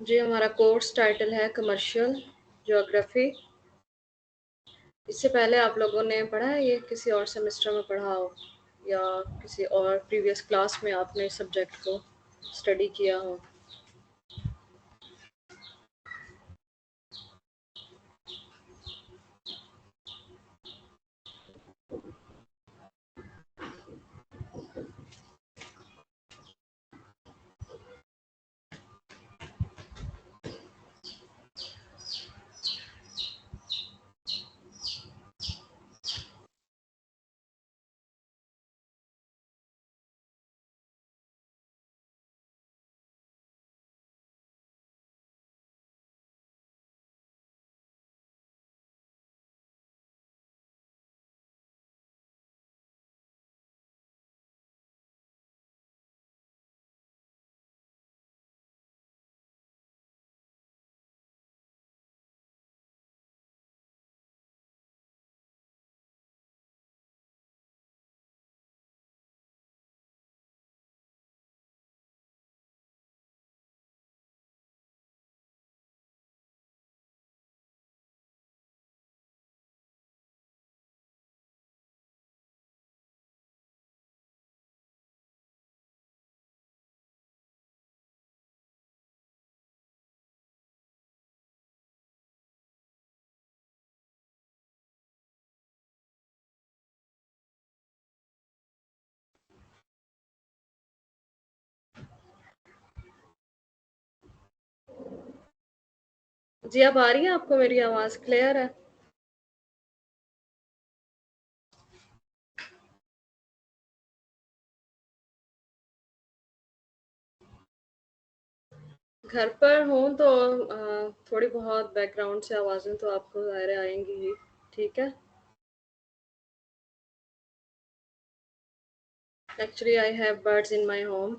जी, हमारा course title है commercial geography. इससे पहले आप लोगों ने पढ़ा है ये किसी और सेमेस्टर में पढ़ा हो या किसी और प्रीवियस क्लास में आपने इस सब्जेक्ट को स्टडी किया हो? जी, अब आ रही है आपको मेरी आवाज़ क्लियर है? घर पर हूँ तो थोड़ी बहुत बैकग्राउंड से आवाज़ें तो आपको ज़ाहिर है आएँगी ही, ठीक है? Actually I have birds in my home.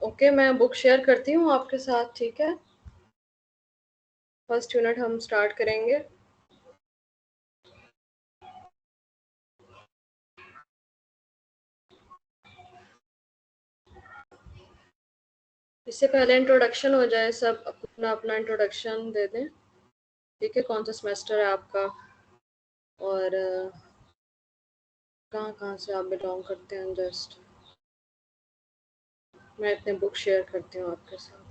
Okay, मैं बुक शेयर करती हूँ आपके साथ, ठीक है? फर्स्ट यूनिट हम स्टार्ट करेंगे। इससे पहले इंट्रोडक्शन हो जाए, सब अपना अपना इंट्रोडक्शन दे दें, ठीक है? कौन सा सेमेस्टर है आपका और कहाँ कहाँ से आप बिलोंग करते हैं। जस्ट मैं अपने बुक शेयर करती हूँ आपके साथ।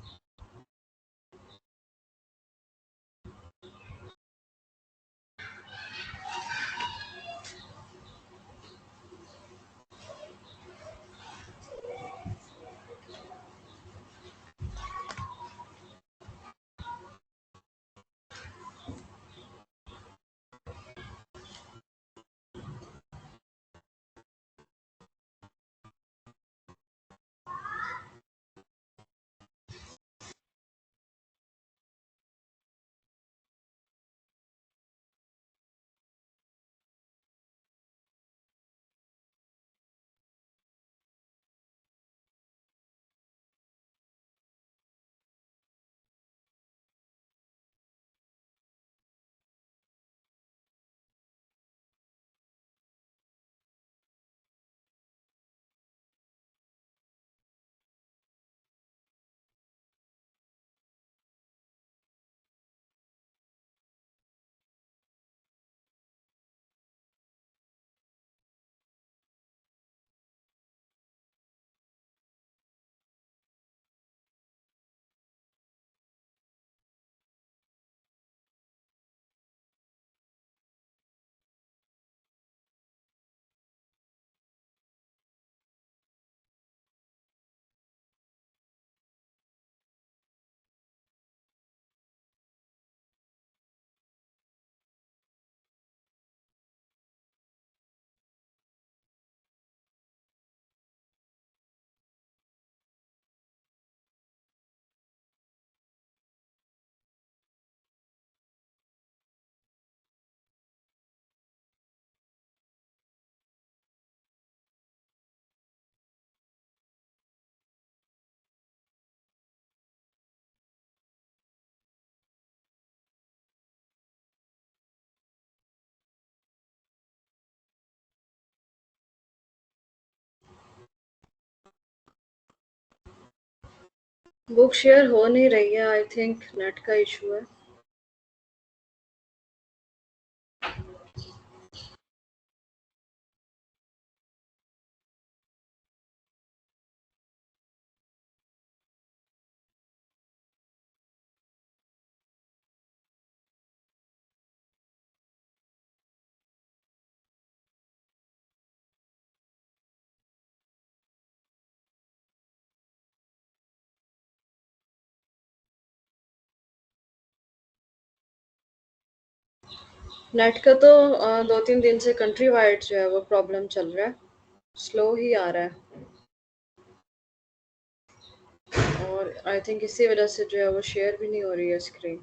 बुक शेयर हो नहीं रही है, आई थिंक नेट का इशू है। नेट का तो 2-3 दिन से कंट्री वाइड जो है वो प्रॉब्लम चल रहा है, स्लो ही आ रहा है, और आई थिंक इसी वजह से जो है वो शेयर भी नहीं हो रही है स्क्रीन।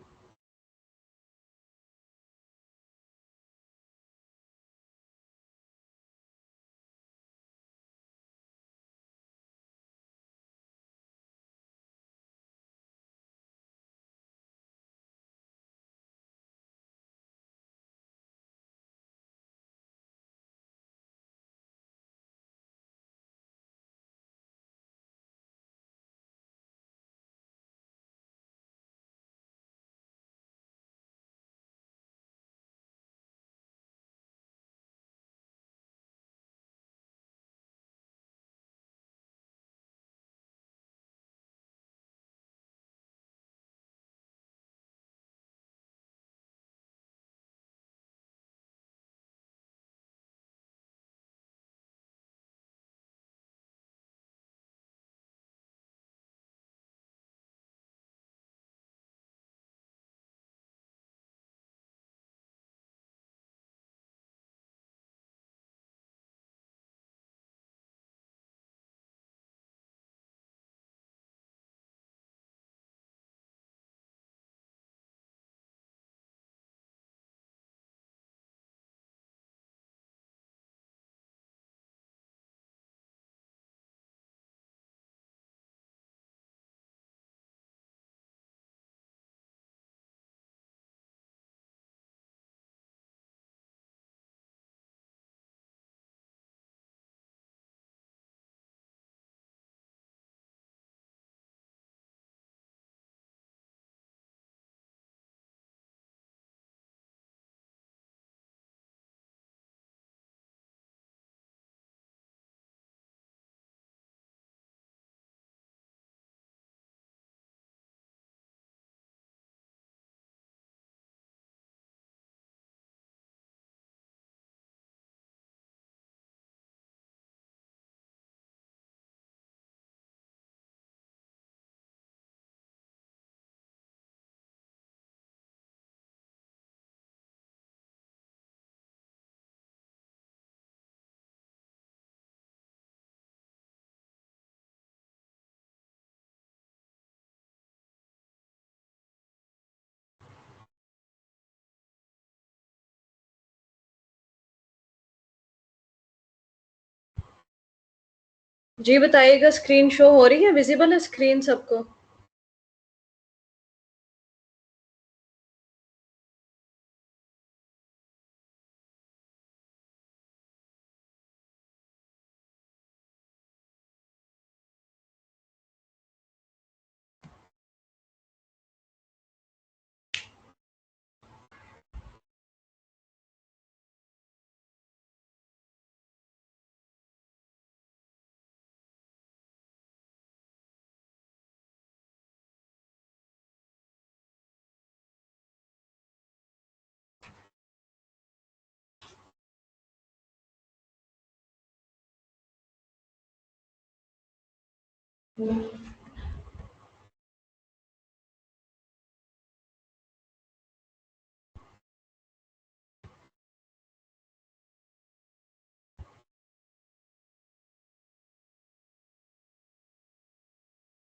जी बताइएगा, स्क्रीन शो हो रही है, विजिबल है स्क्रीन सबको?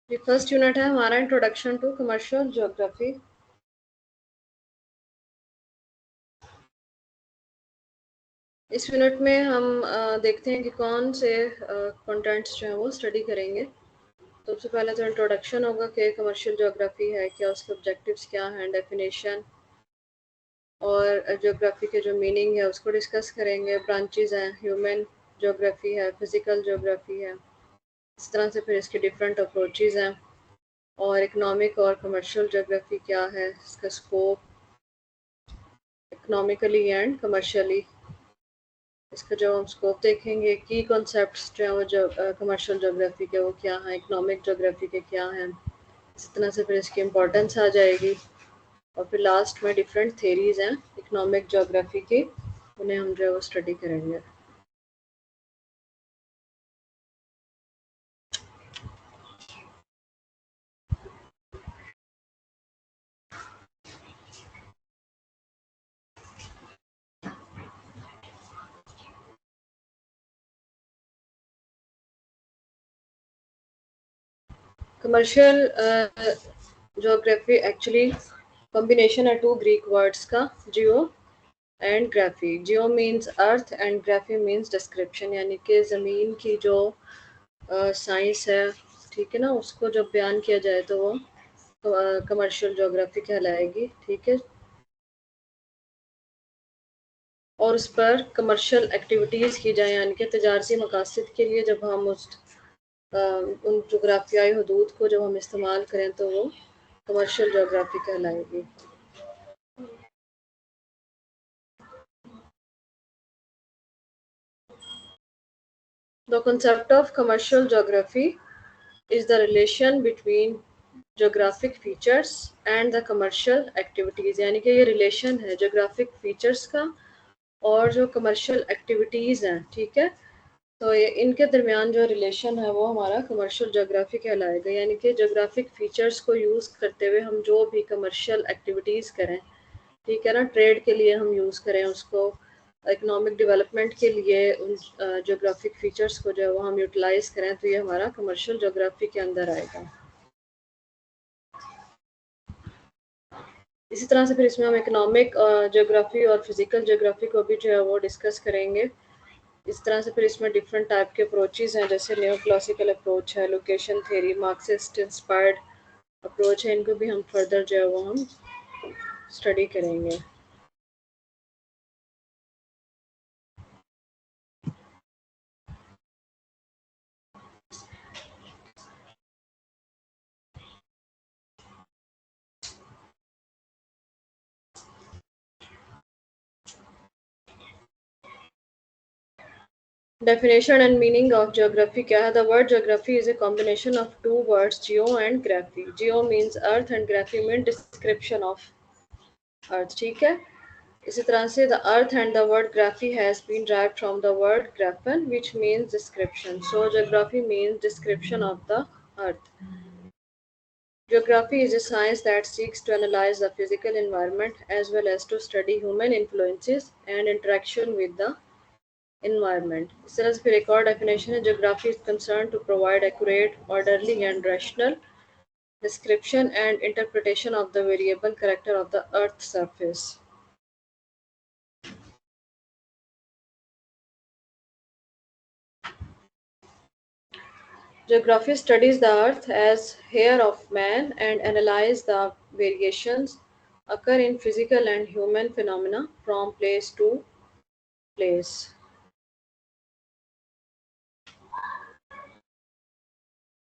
ये फर्स्ट यूनिट है हमारा, इंट्रोडक्शन टू कमर्शियल ज्योग्राफी। इस यूनिट में हम देखते हैं कि कौन से कंटेंट्स जो हैं वो स्टडी करेंगे। तो सबसे पहले तो इंट्रोडक्शन होगा कि कमर्शियल ज्योग्राफी है क्या, उसके ऑब्जेक्टिव्स क्या हैं, डेफिनेशन, और ज्योग्राफी के जो मीनिंग है उसको डिस्कस करेंगे। ब्रांचेज हैं, ह्यूमन ज्योग्राफी है, फिजिकल ज्योग्राफी है, इस तरह से फिर इसके डिफरेंट अप्रोचेज हैं। और इकोनॉमिक और कमर्शियल ज्योग्राफी क्या है, इसका स्कोप इकोनॉमिकली एंड कमर्शियली। इसका जो हम स्कोप देखेंगे, की कॉन्सेप्ट्स जो हैं वो जो कमर्शियल ज्योग्राफी के वो क्या हैं, इकोनॉमिक ज्योग्राफी के क्या हैं, इस तरह से फिर इसकी इम्पोर्टेंस आ जाएगी। और फिर लास्ट में डिफरेंट थेरीज हैं इकोनॉमिक ज्योग्राफी की, उन्हें हम जो है वो स्टडी करेंगे। कमर्शियल ज्योग्राफी एक्चुअली कॉम्बिनेशन है टू ग्रीक वर्ड्स का, geo and graphy. Geo means earth and graphy means description, यानी कि ज़मीन की जो साइंस है, ठीक है ना, उसको जब बयान किया जाए तो वो कमर्शियल ज्योग्राफी कहलाएगी, ठीक है। और उस पर कमर्शियल एक्टिविटीज़ की जाए, यानी कि तजारती मकासद के लिए जब हम उन जोग्राफियाई हदूद को जब हम इस्तेमाल करें तो वो कमर्शियल ज्योग्राफी कहलाएगी। The concept of commercial geography is the relation between geographic features and the commercial activities, यानी कि ये रिलेशन है geographic features का और जो commercial activities हैं, ठीक है। तो ये इनके दरमियान जो रिलेशन है वो हमारा कमर्शियल ज्योग्राफी कहलाएगा, यानी कि जोग्राफिक फीचर्स को यूज़ करते हुए हम जो भी कमर्शियल एक्टिविटीज़ करें, ठीक है ना, ट्रेड के लिए हम यूज़ करें उसको, इकोनॉमिक डेवलपमेंट के लिए उन जोग्राफिक फीचर्स को जो है वो हम यूटिलाइज़ करें, तो ये हमारा कमर्शियल ज्योग्राफी के अंदर आएगा। इसी तरह से फिर इसमें हम इकोनॉमिक ज्योग्राफी और फिज़िकल ज्योग्राफी को भी जो है वो डिस्कस करेंगे। इस तरह से फिर इसमें डिफरेंट टाइप के अप्रोचेस हैं, जैसे न्यू क्लासिकल अप्रोच है, location theory, Marxist inspired approach है, इनको भी हम फर्दर जो है वो हम स्टडी करेंगे। Definition and meaning of geography क्या है? The word geography is a combination of two words, geo and graphy. Geo means earth and graphy means description of earth, ठीक है। इसी तरह से the earth and the word graphy has been derived from the word graphen, which means description. So geography means description of the earth. Geography is a science that seeks to analyze the physical environment as well as to study human influences and interaction with the environment. इस तरह से फिर एक और definition है, geography is concerned to provide accurate, orderly and rational description and interpretation of the variable character of the earth's surface. Geography studies the earth as hair of man and analyze the variations occur in physical and human phenomena from place to place.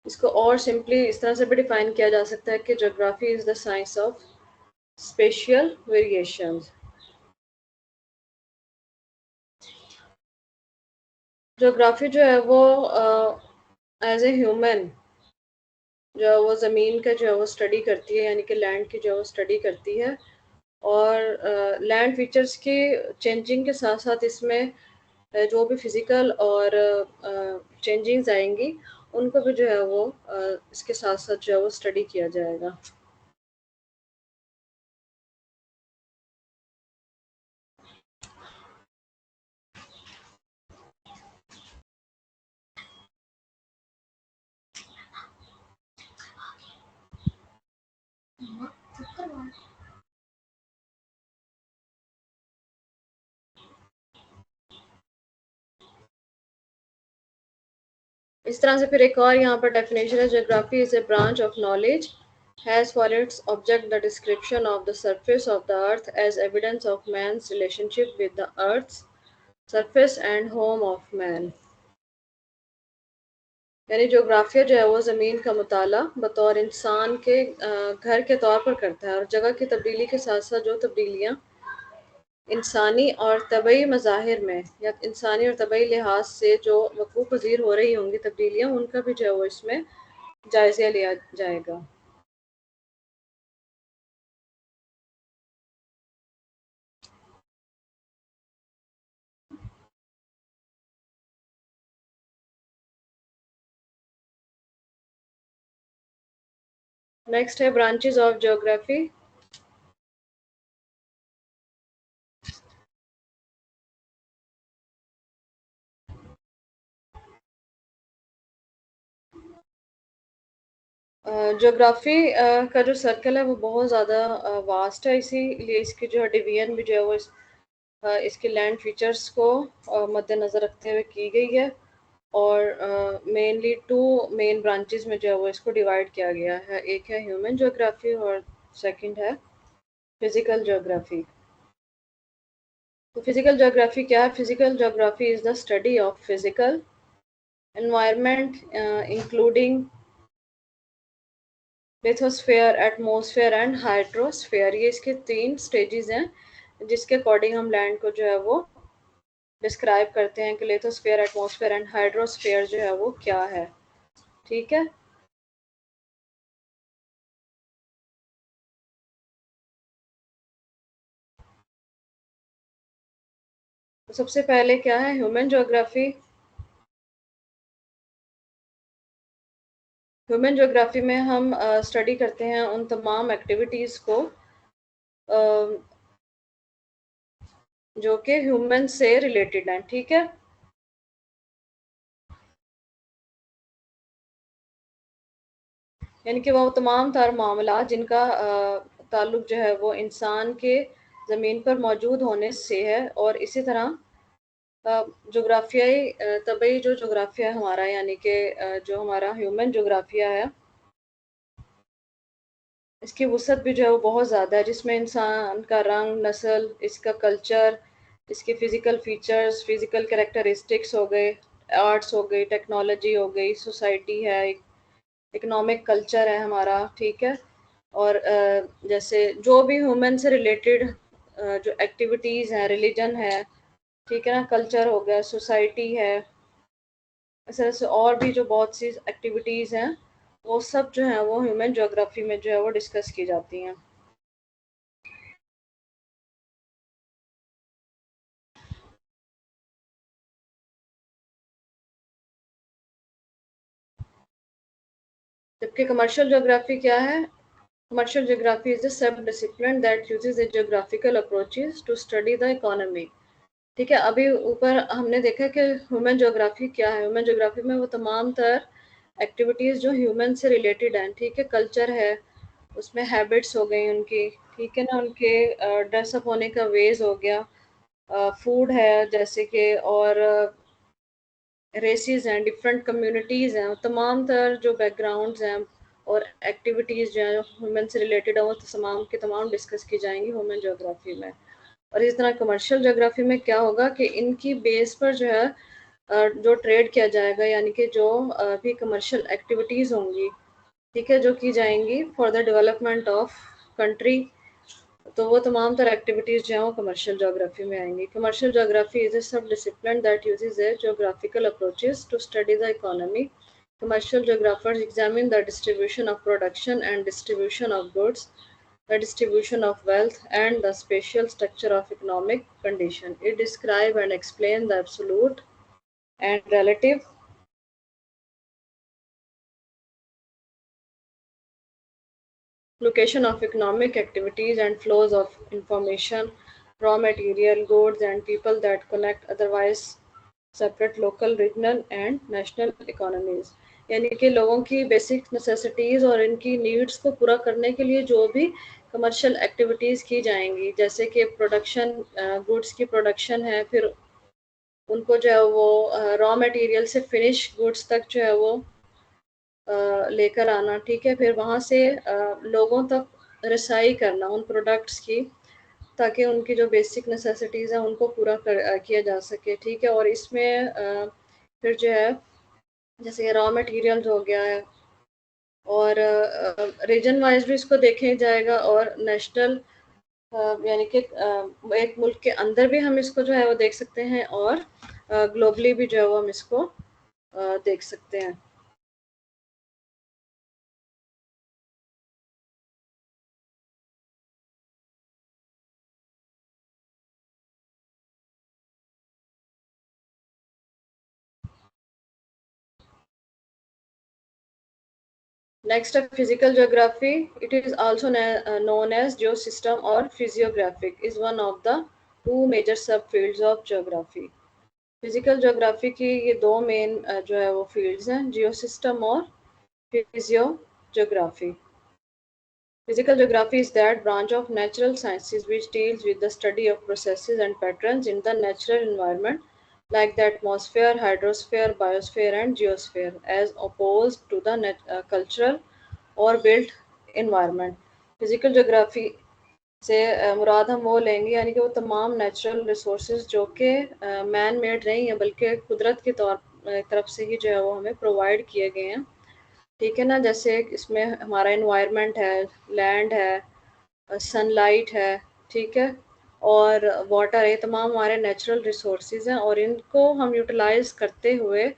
इसको और simply इस तरह से भी define किया जा सकता है कि geography is the science of spatial variations. Geography जो है वो एज ए ह्यूमन जो है वो ज़मीन का जो है वो स्टडी करती है, यानी कि लैंड की जो है वो स्टडी करती है, और लैंड फीचर्स की चेंजिंग के साथ साथ इसमें जो भी फिज़िकल और चेंजिंग्स आएंगी उनको भी जो है वो इसके साथ साथ जो है वो स्टडी किया जाएगा। इस तरह से फिर एक और यहाँ पर डेफिनेशन है, geography is a branch of knowledge has for its object the description of the surface of the earth as evidence of man's relationship with the earth's surface and home of man. यानी जोग्राफिया जो है वो ज़मीन का मुताला बतौर इंसान के घर के तौर पर करता है और जगह की तब्दीली के साथ-साथ जो तब्दीलियाँ इंसानी और तबई मज़ाहिर में या इंसानी और तबई लिहाज से जो वक़ूफ़ पज़ीर हो रही होंगी तब्दीलियाँ, उनका भी जो है वो इसमें जायज़ा लिया जाएगा। नेक्स्ट है ब्रांचेज़ ऑफ ज्योग्राफी। ज्योग्राफी का जो सर्कल है वो बहुत ज़्यादा वास्ट है, इसीलिए इसकी जो है डिवीज़न भी जो है वो इसके लैंड फीचर्स को मद्देनज़र रखते हुए की गई है और मेनली 2 मेन ब्रांचेज़ में जो है वो इसको डिवाइड किया गया है। एक है ह्यूमन ज्योग्राफी और सेकंड है फिज़िकल ज्योग्राफी। तो फिज़िकल ज्योग्राफी क्या है? Physical geography is the study of physical environment including lithosphere, atmosphere and hydrosphere. ये इसके 3 स्टेजेस हैं जिसके अकॉर्डिंग हम लैंड को जो है वो डिस्क्राइब करते हैं कि लिथोस्फेयर, एटमॉस्फेयर एंड हाइड्रोस्फेयर जो है वो क्या है। ठीक है? तो सबसे पहले क्या है ह्यूमन ज्योग्राफी। ह्यूमन ज्योग्राफी में हम स्टडी करते हैं उन तमाम एक्टिविटीज़ को अ, जो कि ह्यूमन से रिलेटेड हैं। ठीक है? यानी कि वो तमाम तर मामला जिनका ताल्लुक जो है वो इंसान के ज़मीन पर मौजूद होने से है और इसी तरह जोग्राफियाई तबई जो जोग्राफिया है हमारा यानी कि जो हमारा ह्यूमन जोग्राफिया है इसकी वुसअत भी जो है वो बहुत ज़्यादा है जिसमें इंसान का रंग, नस्ल, इसका कल्चर, इसके फ़िज़िकल फ़ीचर्स, फ़िज़िकल कैरेक्टरिस्टिक्स हो गए, आर्ट्स हो गई, टेक्नोलॉजी हो गई, सोसाइटी है, इकोनॉमिक कल्चर है हमारा, ठीक है? और जैसे जो भी ह्यूमन से रिलेटेड जो एक्टिविटीज़ हैं, रिलीजन है, ठीक है ना? कल्चर हो गया, सोसाइटी है, इस तरह से और भी जो बहुत सी एक्टिविटीज़ हैं, वो सब जो हैं वो ह्यूमन ज्योग्राफी में जो है वो डिस्कस की जाती हैं। जबकि कमर्शियल ज्योग्राफी क्या है? Commercial geography is a sub discipline that uses the geographical approaches to study the economy. ठीक है, अभी ऊपर हमने देखा कि ह्यूमन ज्योग्राफी क्या है। ह्यूमन ज्योग्राफी में वो तमाम तर एक्टिविटीज़ जो ह्यूमन से रिलेटेड हैं, ठीक है? कल्चर है, उसमें हैबिट्स हो गई उनकी, ठीक है ना? उनके ड्रेसअप होने का वेज़ हो गया, फूड है जैसे कि और रेसेस हैं, डिफरेंट कम्युनिटीज़ हैं, तमाम तर जो बैकग्राउंड्स हैं और एक्टिविटीज़ जो हैं ह्यूमन से रिलेटेड हैं वो तमाम के तमाम डिस्कस की जाएँगी ह्यूमन ज्योग्राफी में। और इस तरह कमर्शियल ज्योग्राफी में क्या होगा कि इनकी बेस पर जो है जो ट्रेड किया जाएगा यानी कि जो भी कमर्शियल एक्टिविटीज़ होंगी, ठीक है, जो की जाएँगी for the development of country, तो वो तमाम तरह एक्टिविटीज़ जो हैं वो कमर्शियल ज्योग्राफी में आएँगी। Commercial geography is a sub discipline that uses the geographical approaches to study the economy. Commercial geographers examine the distribution of production and distribution of goods, the distribution of wealth, and the spatial structure of economic condition. It describes and explains the absolute and relative location of economic activities and flows of information, raw material, goods, and people that connect otherwise separate local, regional, and national economies. यानी कि लोगों की basic necessities और इनकी needs को पूरा करने के लिए जो भी कमर्शियल एक्टिविटीज़ की जाएंगी जैसे कि प्रोडक्शन, गुड्स की प्रोडक्शन है, फिर उनको जो है वो रॉ मटेरियल से फिनिश गुड्स तक जो है वो लेकर आना, ठीक है? फिर वहाँ से लोगों तक रसाई करना उन प्रोडक्ट्स की, ताकि उनकी जो बेसिक नेसेसिटीज़ हैं उनको पूरा किया जा सके, ठीक है? और इसमें फिर जो है जैसे रॉ मटेरियल्स हो गया है, और रीजन वाइज भी इसको देखे जाएगा, और नेशनल यानी कि एक मुल्क के अंदर भी हम इसको जो है वो देख सकते हैं, और ग्लोबली भी जो है वो हम इसको देख सकते हैं। Next up, physical geography. It is also known as geosystem or physiographic, is one of the two major subfields of geography. Physical geography की ये दो मेन जो है वो फील्ड्स हैं, जियोसिस्टम और फिजियोज्योग्राफी. Physical geography is that branch of natural sciences which deals with the study of processes and patterns in the natural environment, like the atmosphere, hydrosphere, biosphere, and geosphere, as opposed to the cultural or built environment. Physical geography से मुराद हम वो लेंगे, यानी कि वो तमाम natural resources जो कि मैन मेड नहीं है, बल्कि कुदरत की तरफ से ही जो है वो हमें प्रोवाइड किए गए हैं. ठीक है ना. जैसे इसमें हमारा इन्वायरमेंट है, लैंड है, सनलाइट है, ठीक है, और वाटर है. तमाम हमारे नेचुरल रिसोर्सेज हैं, और इनको हम यूटिलाइज करते हुए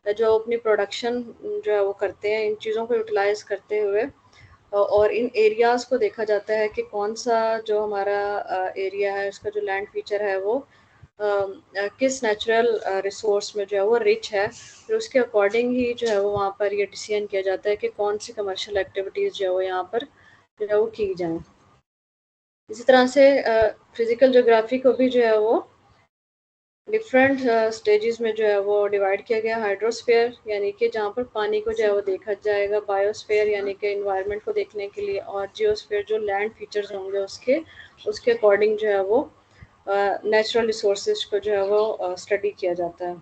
जो अपनी प्रोडक्शन जो है वो करते हैं, इन चीज़ों को यूटिलाइज करते हुए, और इन एरियाज़ को देखा जाता है कि कौन सा जो हमारा एरिया है, उसका जो लैंड फीचर है वो किस नेचुरल रिसोर्स में जो है वो रिच है. फिर उसके अकॉर्डिंग ही जो है वो वहाँ पर ये डिसीजन किया जाता है कि कौन सी कमर्शियल एक्टिविटीज़ जो है वो यहाँ पर जो है वो की जाएँ. इसी तरह से फिजिकल ज्योग्राफी को भी जो है वो डिफरेंट स्टेजेस में जो है वो डिवाइड किया गया. हाइड्रोस्फीयर यानी कि जहाँ पर पानी को जो है वो देखा जाएगा, बायोस्फीयर यानी कि इन्वायरमेंट को देखने के लिए, और जियोस्फीयर जो लैंड फीचर्स होंगे उसके अकॉर्डिंग जो है वो नेचुरल रिसोर्सेज को जो है वो स्टडी किया जाता है.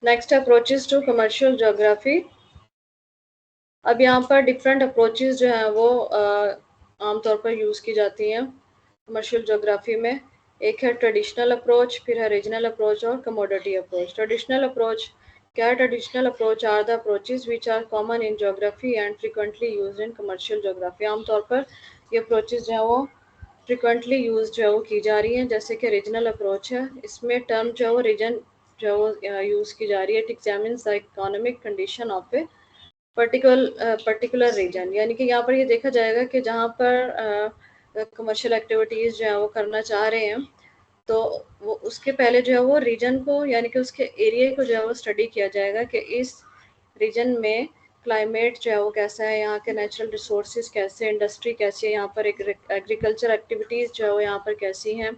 Next approaches to commercial geography. अब यहाँ पर डिफरेंट अप्रोचेस जो हैं वो आमतौर पर यूज़ की जाती हैं कमर्शियल ज्योग्राफी में. एक है ट्रेडिशनल अप्रोच, फिर है रीजनल अप्रोच और कमोडिटी अप्रोच. ट्रेडिशनल अप्रोच क्या है? Traditional approach are the approaches which are common in geography and frequently used in commercial geography. आमतौर पर ये अप्रोचेस जो है वो फ्रिक्वेंटली यूज जो है वो की जा रही हैं. जैसे कि रीजनल अप्रोच है, इसमें टर्म जो है वो रीजन जो है वो यूज़ की जा रही है. It examines the economic condition of a particular region. यानी कि यहाँ पर ये देखा जाएगा कि जहाँ पर कमर्शियल एक्टिविटीज़ जो है वो करना चाह रहे हैं, तो वो उसके पहले जो है वो रीजन को, यानी कि उसके एरिया को जो है वो स्टडी किया जाएगा कि इस रीजन में क्लाइमेट जो है वो कैसा है, यहाँ के नेचुरल रिसोर्सेज कैसे, इंडस्ट्री कैसी है, यहाँ पर एग्रीकल्चर एक्टिविटीज़ जो है वो यहाँ पर कैसी हैं.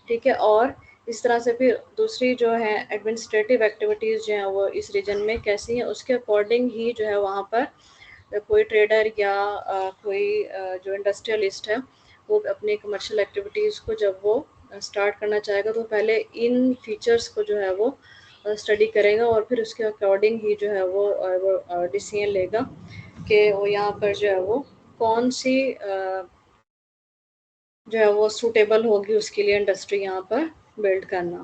ठीक है. और इस तरह से फिर दूसरी जो है एडमिनिस्ट्रेटिव एक्टिविटीज़ जो हैं वो इस रीजन में कैसी हैं, उसके अकॉर्डिंग ही जो है वहाँ पर कोई ट्रेडर या कोई जो इंडस्ट्रियलिस्ट है, वो अपनी कमर्शियल एक्टिविटीज़ को जब वो स्टार्ट करना चाहेगा, तो पहले इन फीचर्स को जो है वो स्टडी करेगा, और फिर उसके अकॉर्डिंग ही जो है वो डिसीजन लेगा कि वो यहाँ पर जो है वो कौन सी जो है वो सूटेबल होगी उसके लिए इंडस्ट्री यहाँ पर बिल्ड करना.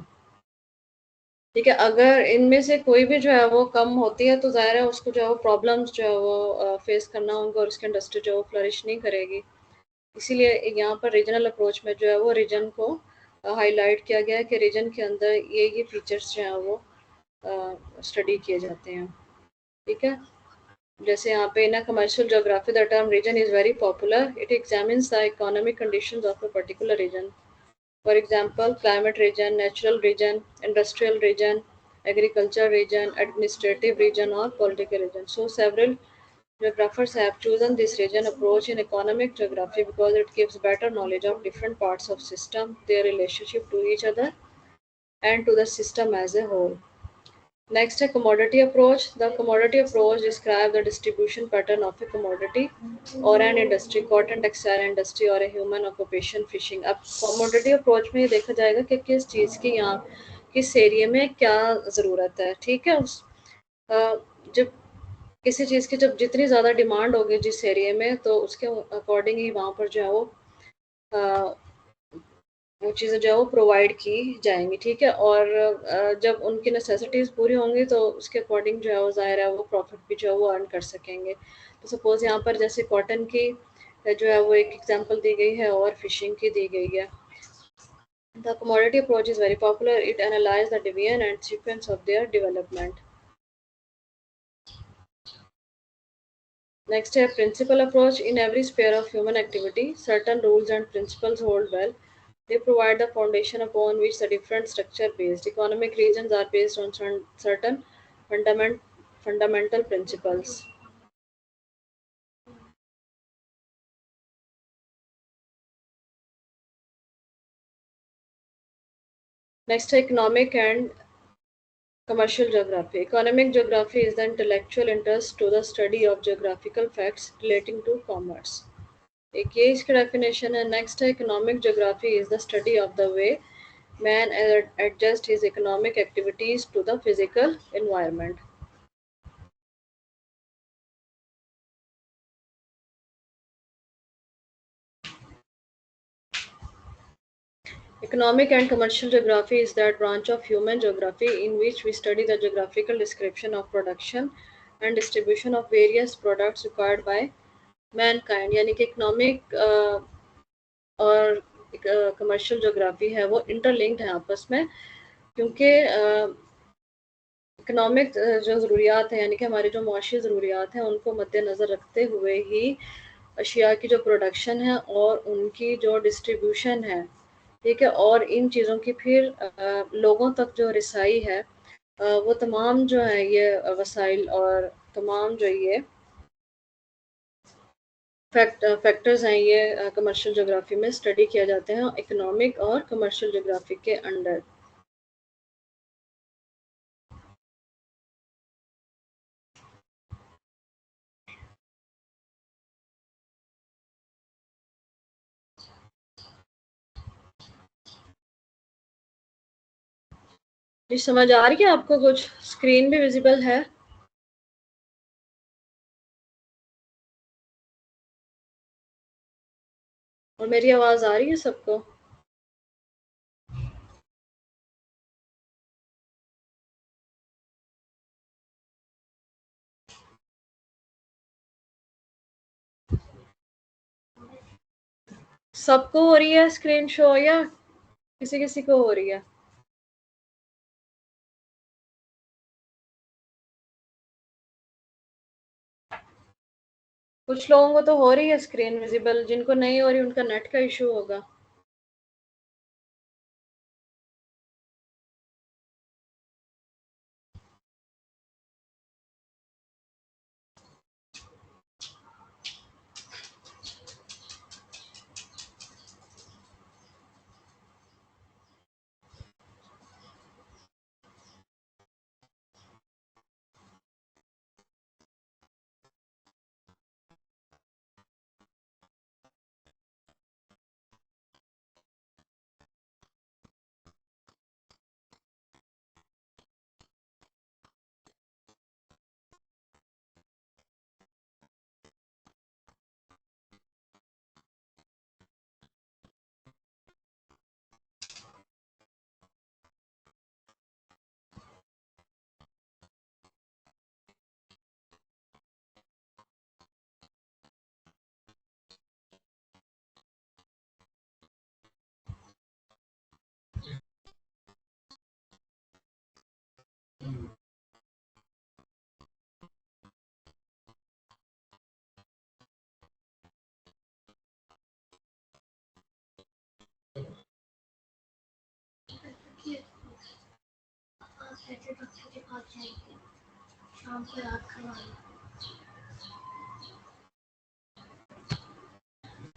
ठीक है. अगर इनमें से कोई भी जो है वो कम होती है, तो ज़ाहिर है उसको जो है वो प्रॉब्लम्स जो है वो फेस करना होंगे, और उसकी इंडस्ट्री जो है वो फ्लरिश नहीं करेगी. इसीलिए यहाँ पर रीजनल अप्रोच में जो है वो रीजन को हाईलाइट किया गया है कि रीजन के अंदर ये फीचर्स जो हैं वो स्टडी किए जाते हैं. ठीक है. जैसे यहाँ पे in commercial geography the term region is very popular. It examines the economic conditions of a particular region. For example, climate region, natural region, industrial region, agriculture region, administrative region, or political region. So several geographers have chosen this region approach in economic geography because it gives better knowledge of different parts of system, their relationship to each other, and to the system as a whole. Next है commodity approach. The commodity approach describes the distribution pattern of a commodity or an industry, cotton, textile industry or a human occupation, fishing. अब commodity approach में ये देखा जाएगा कि किस चीज़ की यहाँ किस एरिया में क्या ज़रूरत है, ठीक है। जब किसी चीज़ की जब जितनी ज़्यादा डिमांड होगी जिस एरिया में, तो उसके अकॉर्डिंग ही वहाँ पर जो है अ, वो चीज़ें जो है वो प्रोवाइड की जाएँगी, ठीक है। और जब उनकी नेसेसिटीज़ पूरी होंगी तो उसके अकॉर्डिंग जो है वो ज़ाहिर है वो प्रॉफ़िट भी जो है वो अर्न कर सकेंगे। तो सपोज़ यहाँ पर जैसे कॉटन की जो है वो एक एग्ज़ाम्पल दी गई है और फ़िशिंग की दी गई है। The commodity approach is very popular. It analyzes the deviation and sequence of their development. Next है principal approach. In every sphere of human activity, certain rules and principles hold well. They provide the foundation upon which the different structure-based economic regions are based on certain fundament, fundamental principles. Next, economic and commercial geography. Economic geography is the intellectual interest to the study of geographical facts relating to commerce. एक ये इसका definition है। Next है economic geography is the study of the way man adjusts his economic activities to the physical environment. Economic and commercial geography is that branch of human geography in which we study the geographical description of production and distribution of various products required by mankind. यानी कि economic और commercial geography है वो interlinked है आपस में, क्योंकि economic जो ज़रूरियात हैं यानी कि हमारी जो मुआशी ज़रूरियात हैं उनको मद्देनज़र रखते हुए ही अशिया की जो प्रोडक्शन है और उनकी जो डिस्ट्रीब्यूशन है, ठीक है, और इन चीज़ों की फिर लोगों तक जो रिसाई है, वो तमाम जो है ये वसाइल और तमाम जो ये फैक्टर्स हैं ये कमर्शियल जोग्राफी में स्टडी किया जाते हैं इकोनॉमिक और कमर्शियल जोग्राफी के अंडर। जी समझ आ रही है आपको? कुछ स्क्रीन भी विजिबल है और मेरी आवाज़ आ रही है सबको? सबको हो रही है स्क्रीन शो या किसी किसी को हो रही है? कुछ लोगों को तो हो रही है स्क्रीन विजिबल, जिनको नहीं हो रही उनका नेट का इशू होगा।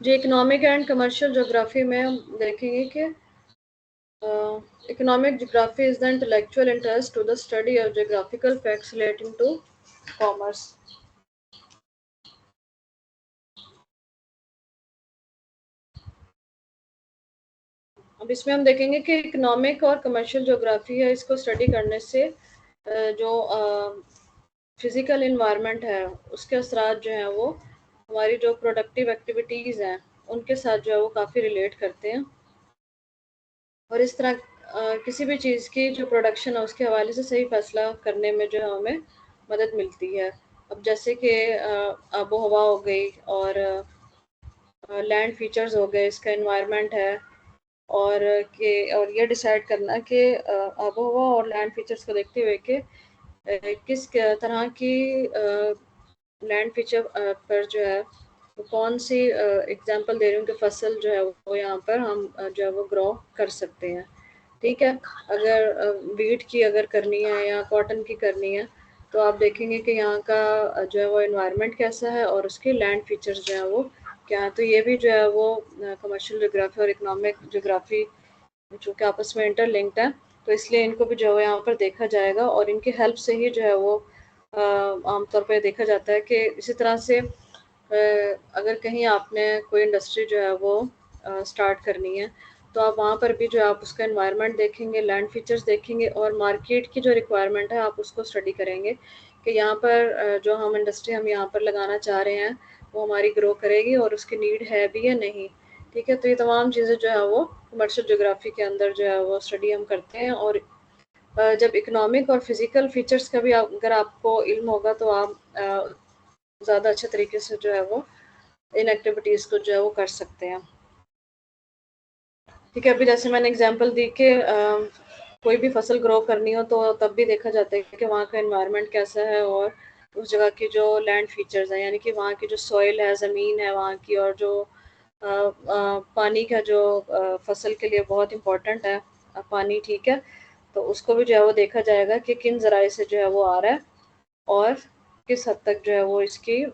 जो इकोनॉमिक एंड कमर्शियल ज्योग्राफी में हम देखेंगे कि Economic geography is the intellectual interest to the study of geographical facts relating to commerce. अब इसमें हम देखेंगे कि इकोनॉमिक और कमर्शियल ज्योग्राफी है, इसको स्टडी करने से जो फिज़िकल इन्वायरमेंट है उसके असरात जो हैं वो हमारी जो प्रोडक्टिव एक्टिविटीज़ हैं उनके साथ जो है वो काफ़ी रिलेट करते हैं, और इस तरह किसी भी चीज़ की जो प्रोडक्शन है उसके हवाले से सही फैसला करने में जो है हमें मदद मिलती है। अब जैसे कि आबो हवा हो गई, और लैंड फीचर्स हो गए, इसका एनवायरनमेंट है, और कि और ये डिसाइड करना कि आबो हवा और लैंड फीचर्स को देखते हुए कि किस तरह की लैंड फीचर पर जो है वो कौन सी एग्जांपल दे रही हूँ कि फसल जो है वो यहाँ पर हम जो है वो ग्रो कर सकते हैं। ठीक है, अगर वीट की अगर करनी है या कॉटन की करनी है तो आप देखेंगे कि यहाँ का जो है वो एनवायरनमेंट कैसा है और उसके लैंड फीचर्स जो है वो क्या है। तो ये भी जो है वो कमर्शियल ज्योग्राफी और इकोनॉमिक ज्योग्राफी जो कि आपस में इंटरलिंक्ड है, तो इसलिए इनको भी जो है यहाँ पर देखा जाएगा, और इनकी हेल्प से ही जो है वो आमतौर पे देखा जाता है कि इसी तरह से अगर कहीं आपने कोई इंडस्ट्री जो है वो स्टार्ट करनी है तो आप वहाँ पर भी जो है आप उसका एनवायरनमेंट देखेंगे, लैंड फीचर्स देखेंगे, और मार्केट की जो रिक्वायरमेंट है आप उसको स्टडी करेंगे कि यहाँ पर जो हम इंडस्ट्री हम यहाँ पर लगाना चाह रहे हैं वो हमारी ग्रो करेगी और उसकी नीड है भी या नहीं। ठीक है, तो ये तमाम चीज़ें जो है वो कमर्शियल ज्योग्राफी के अंदर जो है वो स्टडी हम करते हैं। और जब इकोनॉमिक और फिजिकल फीचर्स का भी अगर आपको इल्म होगा तो आप ज़्यादा अच्छे तरीके से जो है वो इन एक्टिविटीज़ को जो है वो कर सकते हैं। ठीक है, अभी जैसे मैंने एग्जांपल दी कि कोई भी फसल ग्रो करनी हो तो तब भी देखा जाता है कि वहाँ का एनवायरनमेंट कैसा है, और उस जगह की जो लैंड फीचर्स हैं, यानी कि वहाँ की जो सॉइल है, ज़मीन है वहाँ की, और जो पानी का जो फसल के लिए बहुत इम्पोर्टेंट है पानी। ठीक है, तो उसको भी जो है वो देखा जाएगा कि किन ज़राए से जो है वो आ रहा है और किस हद तक जो है वो इसकी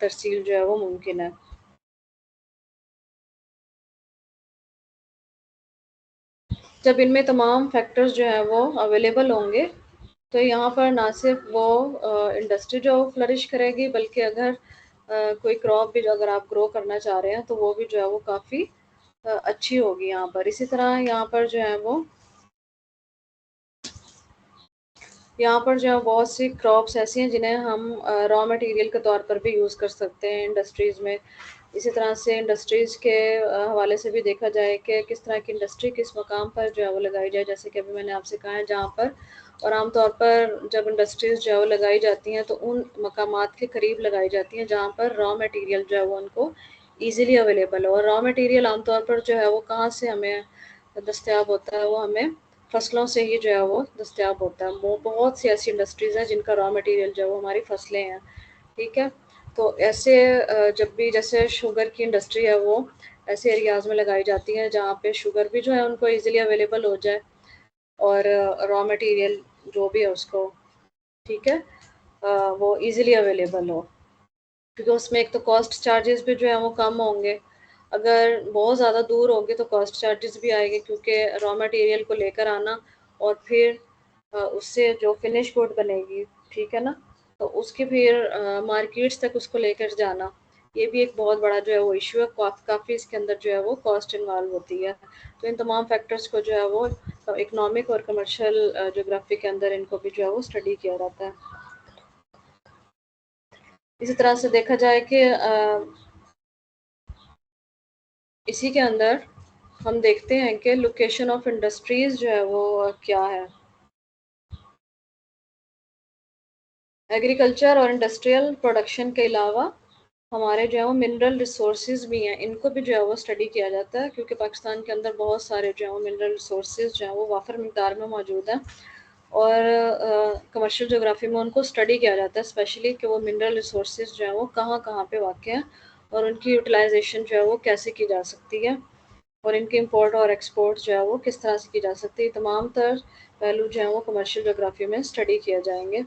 तरसील जो है वो मुमकिन है। जब इनमें तमाम फैक्टर्स जो हैं वो अवेलेबल होंगे तो यहाँ पर ना सिर्फ वो इंडस्ट्री जो फ्लरिश करेगी, बल्कि अगर कोई क्रॉप भी जो अगर आप ग्रो करना चाह रहे हैं तो वो भी जो है वो काफ़ी अच्छी होगी यहाँ पर। इसी तरह यहाँ पर जो है बहुत सी क्रॉप्स ऐसी हैं जिन्हें हम रॉ मटेरियल के तौर पर भी यूज़ कर सकते हैं इंडस्ट्रीज़ में। इसी तरह से इंडस्ट्रीज़ के हवाले से भी देखा जाए कि किस तरह की इंडस्ट्री किस मकाम पर जो है वो लगाई जाए, जैसे कि अभी मैंने आपसे कहा है जहाँ पर, और आमतौर पर जब इंडस्ट्रीज़ जो है वो लगाई जाती हैं तो उन मकामात के करीब लगाई जाती हैं जहाँ पर रॉ मटेरियल जो है वो उनको ईज़िली अवेलेबल है। और रॉ मटेरियल आमतौर पर जो है वो कहाँ से हमें दस्तयाब होता है, वो हमें फसलों से ही जो है वो दस्तयाब होता है। वो बहुत सी ऐसी इंडस्ट्रीज़ हैं जिनका रॉ मटेरियल जो है वो हमारी फसलें हैं। ठीक है, तो ऐसे जब भी जैसे शुगर की इंडस्ट्री है वो ऐसे एरियाज़ में लगाई जाती है जहाँ पे शुगर भी जो है उनको ईज़िली अवेलेबल हो जाए, और रॉ मटेरियल जो भी है उसको, ठीक है, वो ईज़िली अवेलेबल हो, क्योंकि उसमें एक तो कॉस्ट चार्जेस भी जो है वो कम होंगे। अगर बहुत ज़्यादा दूर होंगे तो कॉस्ट चार्जेस भी आएँगे, क्योंकि रॉ मटेरियल को लेकर आना और फिर उससे जो फिनिश गुड बनेगी, ठीक है ना? तो उसकी फिर मार्केट्स तक उसको लेकर जाना, ये भी एक बहुत बड़ा जो है वो इश्यू है। काफ़ी इसके अंदर जो है वो कॉस्ट इन्वॉल्व होती है। तो इन तमाम फैक्टर्स को जो है वो इकोनॉमिक और कमर्शियल ज्योग्राफी के अंदर इनको भी जो है वो स्टडी किया जाता है। इसी तरह से देखा जाए कि इसी के अंदर हम देखते हैं कि लोकेशन ऑफ इंडस्ट्रीज़ जो है वो क्या है। एग्रीकल्चर और इंडस्ट्रियल प्रोडक्शन के अलावा हमारे जो है वो मिनरल रिसोर्सेज भी हैं, इनको भी जो है वो स्टडी किया जाता है, क्योंकि पाकिस्तान के अंदर बहुत सारे जो है वो मिनरल रिसोर्सेज जो हैं वो वाफर मिकदार में मौजूद हैं, और कमर्शियल ज्योग्राफी में उनको स्टडी किया जाता है स्पेशली कि वो मिनरल रिसोर्सेज जो हैं वो कहाँ कहाँ पे वाक़ हैं और उनकी यूटिलाइजेशन जो है वो कैसे की जा सकती है, और इनके इंपोर्ट और एक्सपोर्ट जो है वो किस तरह से की जा सकती है। तमाम तर पहलू जो हैं वो कमर्शियल ज्योग्राफी में स्टडी किए जाएंगे।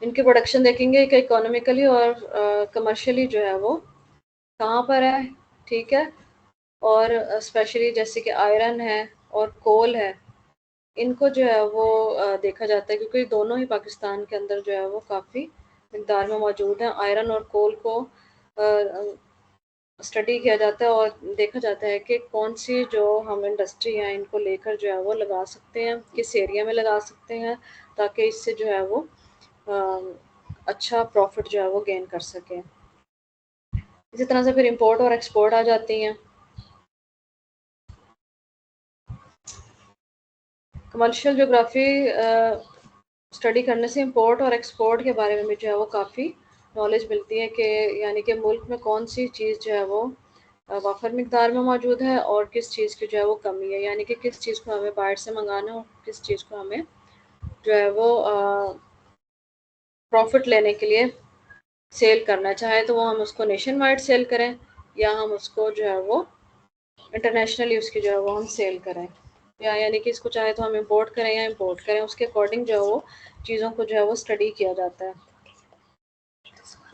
इनकी प्रोडक्शन देखेंगे कि इकोनॉमिकली और कमर्शियली जो है वो कहाँ पर है। ठीक है, और स्पेशली जैसे कि आयरन है, और कोल है, इनको जो है वो देखा जाता है, क्योंकि दोनों ही पाकिस्तान के अंदर जो है वो काफ़ी मिकदार में मौजूद हैं। आयरन और कोल को स्टडी किया जाता है और देखा जाता है कि कौन सी जो हम इंडस्ट्री है इनको लेकर जो है वो लगा सकते हैं, किस एरिया में लगा सकते हैं, ताकि इससे जो है वो अच्छा प्रॉफिट जो है वो गेन कर सकें। इसी तरह से फिर इंपोर्ट और एक्सपोर्ट आ जाती हैं। कमर्शियल जोग्राफी स्टडी करने से इंपोर्ट और एक्सपोर्ट के बारे में भी जो है वो काफ़ी नॉलेज मिलती है, कि यानी कि मुल्क में कौन सी चीज़ जो है वो वाफर मिकदार में मौजूद है और किस चीज़ की जो है वो कमी है, यानी कि किस चीज़ को हमें बाहर से मंगाना है और किस चीज़ को हमें जो है वो प्रॉफिट लेने के लिए सेल करना है। चाहे तो वो हम उसको नेशन वाइड सेल करें या हम उसको जो है वो इंटरनेशनली उसकी जो है वो हम सेल करें, या यानी कि इसको चाहे तो हम इंपोर्ट करें या इंपोर्ट करें, उसके अकॉर्डिंग जो है वो चीज़ों को जो है वो स्टडी किया जाता है।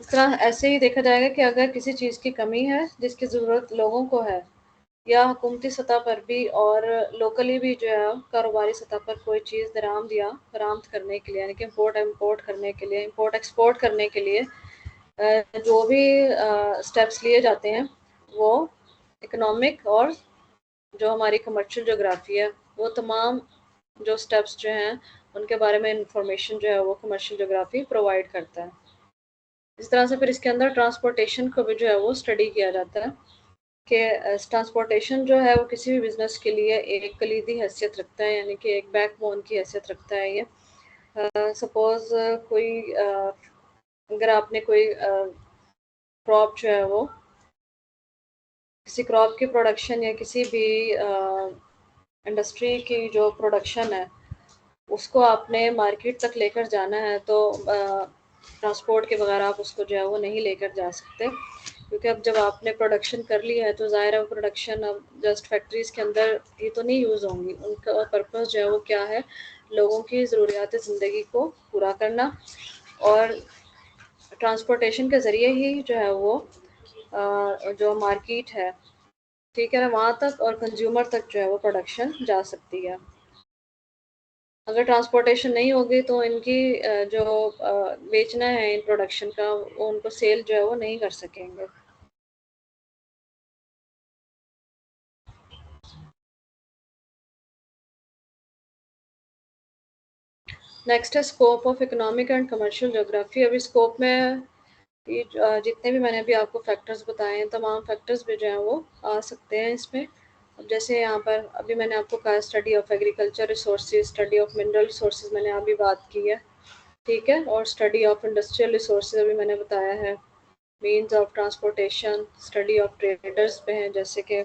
इस तरह ऐसे ही देखा जाएगा कि अगर किसी चीज़ की कमी है जिसकी ज़रूरत लोगों को है, या हुकूमती सतह पर भी और लोकली भी जो है कारोबारी सतह पर कोई चीज़ दरामद या बरामद करने के लिए, यानी कि इम्पोर्ट इम्पोर्ट करने के लिए, इम्पोर्ट एक्सपोर्ट करने के लिए जो भी स्टेप्स लिए जाते हैं, वो इकोनॉमिक और जो हमारी कमर्शियल जोग्राफी है, वो तमाम जो स्टेप्स जो हैं उनके बारे में इंफॉर्मेशन जो है वो कमर्शियल जोग्राफी प्रोवाइड करता है। इस तरह से फिर इसके अंदर ट्रांसपोर्टेशन को भी जो है वो स्टडी किया जाता है, कि ट्रांसपोर्टेशन जो है वो किसी भी बिज़नेस के लिए एक कलीदी हैसियत रखता है, यानी कि एक बैकबोन की हैसियत रखता है ये। सपोज़ कोई अगर आपने कोई क्रॉप जो है वो, किसी क्रॉप की प्रोडक्शन या किसी भी इंडस्ट्री की जो प्रोडक्शन है उसको आपने मार्केट तक लेकर जाना है, तो ट्रांसपोर्ट के बगैर आप उसको जो है वो नहीं लेकर जा सकते, क्योंकि अब जब आपने प्रोडक्शन कर ली है तो ज़ाहिर है प्रोडक्शन अब जस्ट फैक्ट्रीज़ के अंदर ही तो नहीं यूज़ होंगी, उनका पर्पस जो है वो क्या है, लोगों की ज़रूरियात ज़िंदगी को पूरा करना, और ट्रांसपोर्टेशन के ज़रिए ही जो है वो जो मार्केट है, ठीक है ना, वहाँ तक और कंज्यूमर तक जो है वो प्रोडक्शन जा सकती है। अगर ट्रांसपोर्टेशन नहीं होगी तो इनकी जो बेचना है इन प्रोडक्शन का, वो उनको सेल जो है वो नहीं कर सकेंगे। नेक्स्ट है scope of economic and commercial geography. अभी स्कोप में ये जितने भी मैंने अभी आपको फैक्टर्स बताए हैं, तमाम फैक्टर्स भी जो हैं वो आ सकते हैं इसमें। अब जैसे यहाँ पर अभी मैंने आपको कहा study of agriculture resources, study of mineral resources मैंने अभी बात की है, ठीक है, और स्टडी ऑफ इंडस्ट्रियल रिसोर्सेज अभी मैंने बताया है। Means of transportation, study of traders पे हैं, जैसे कि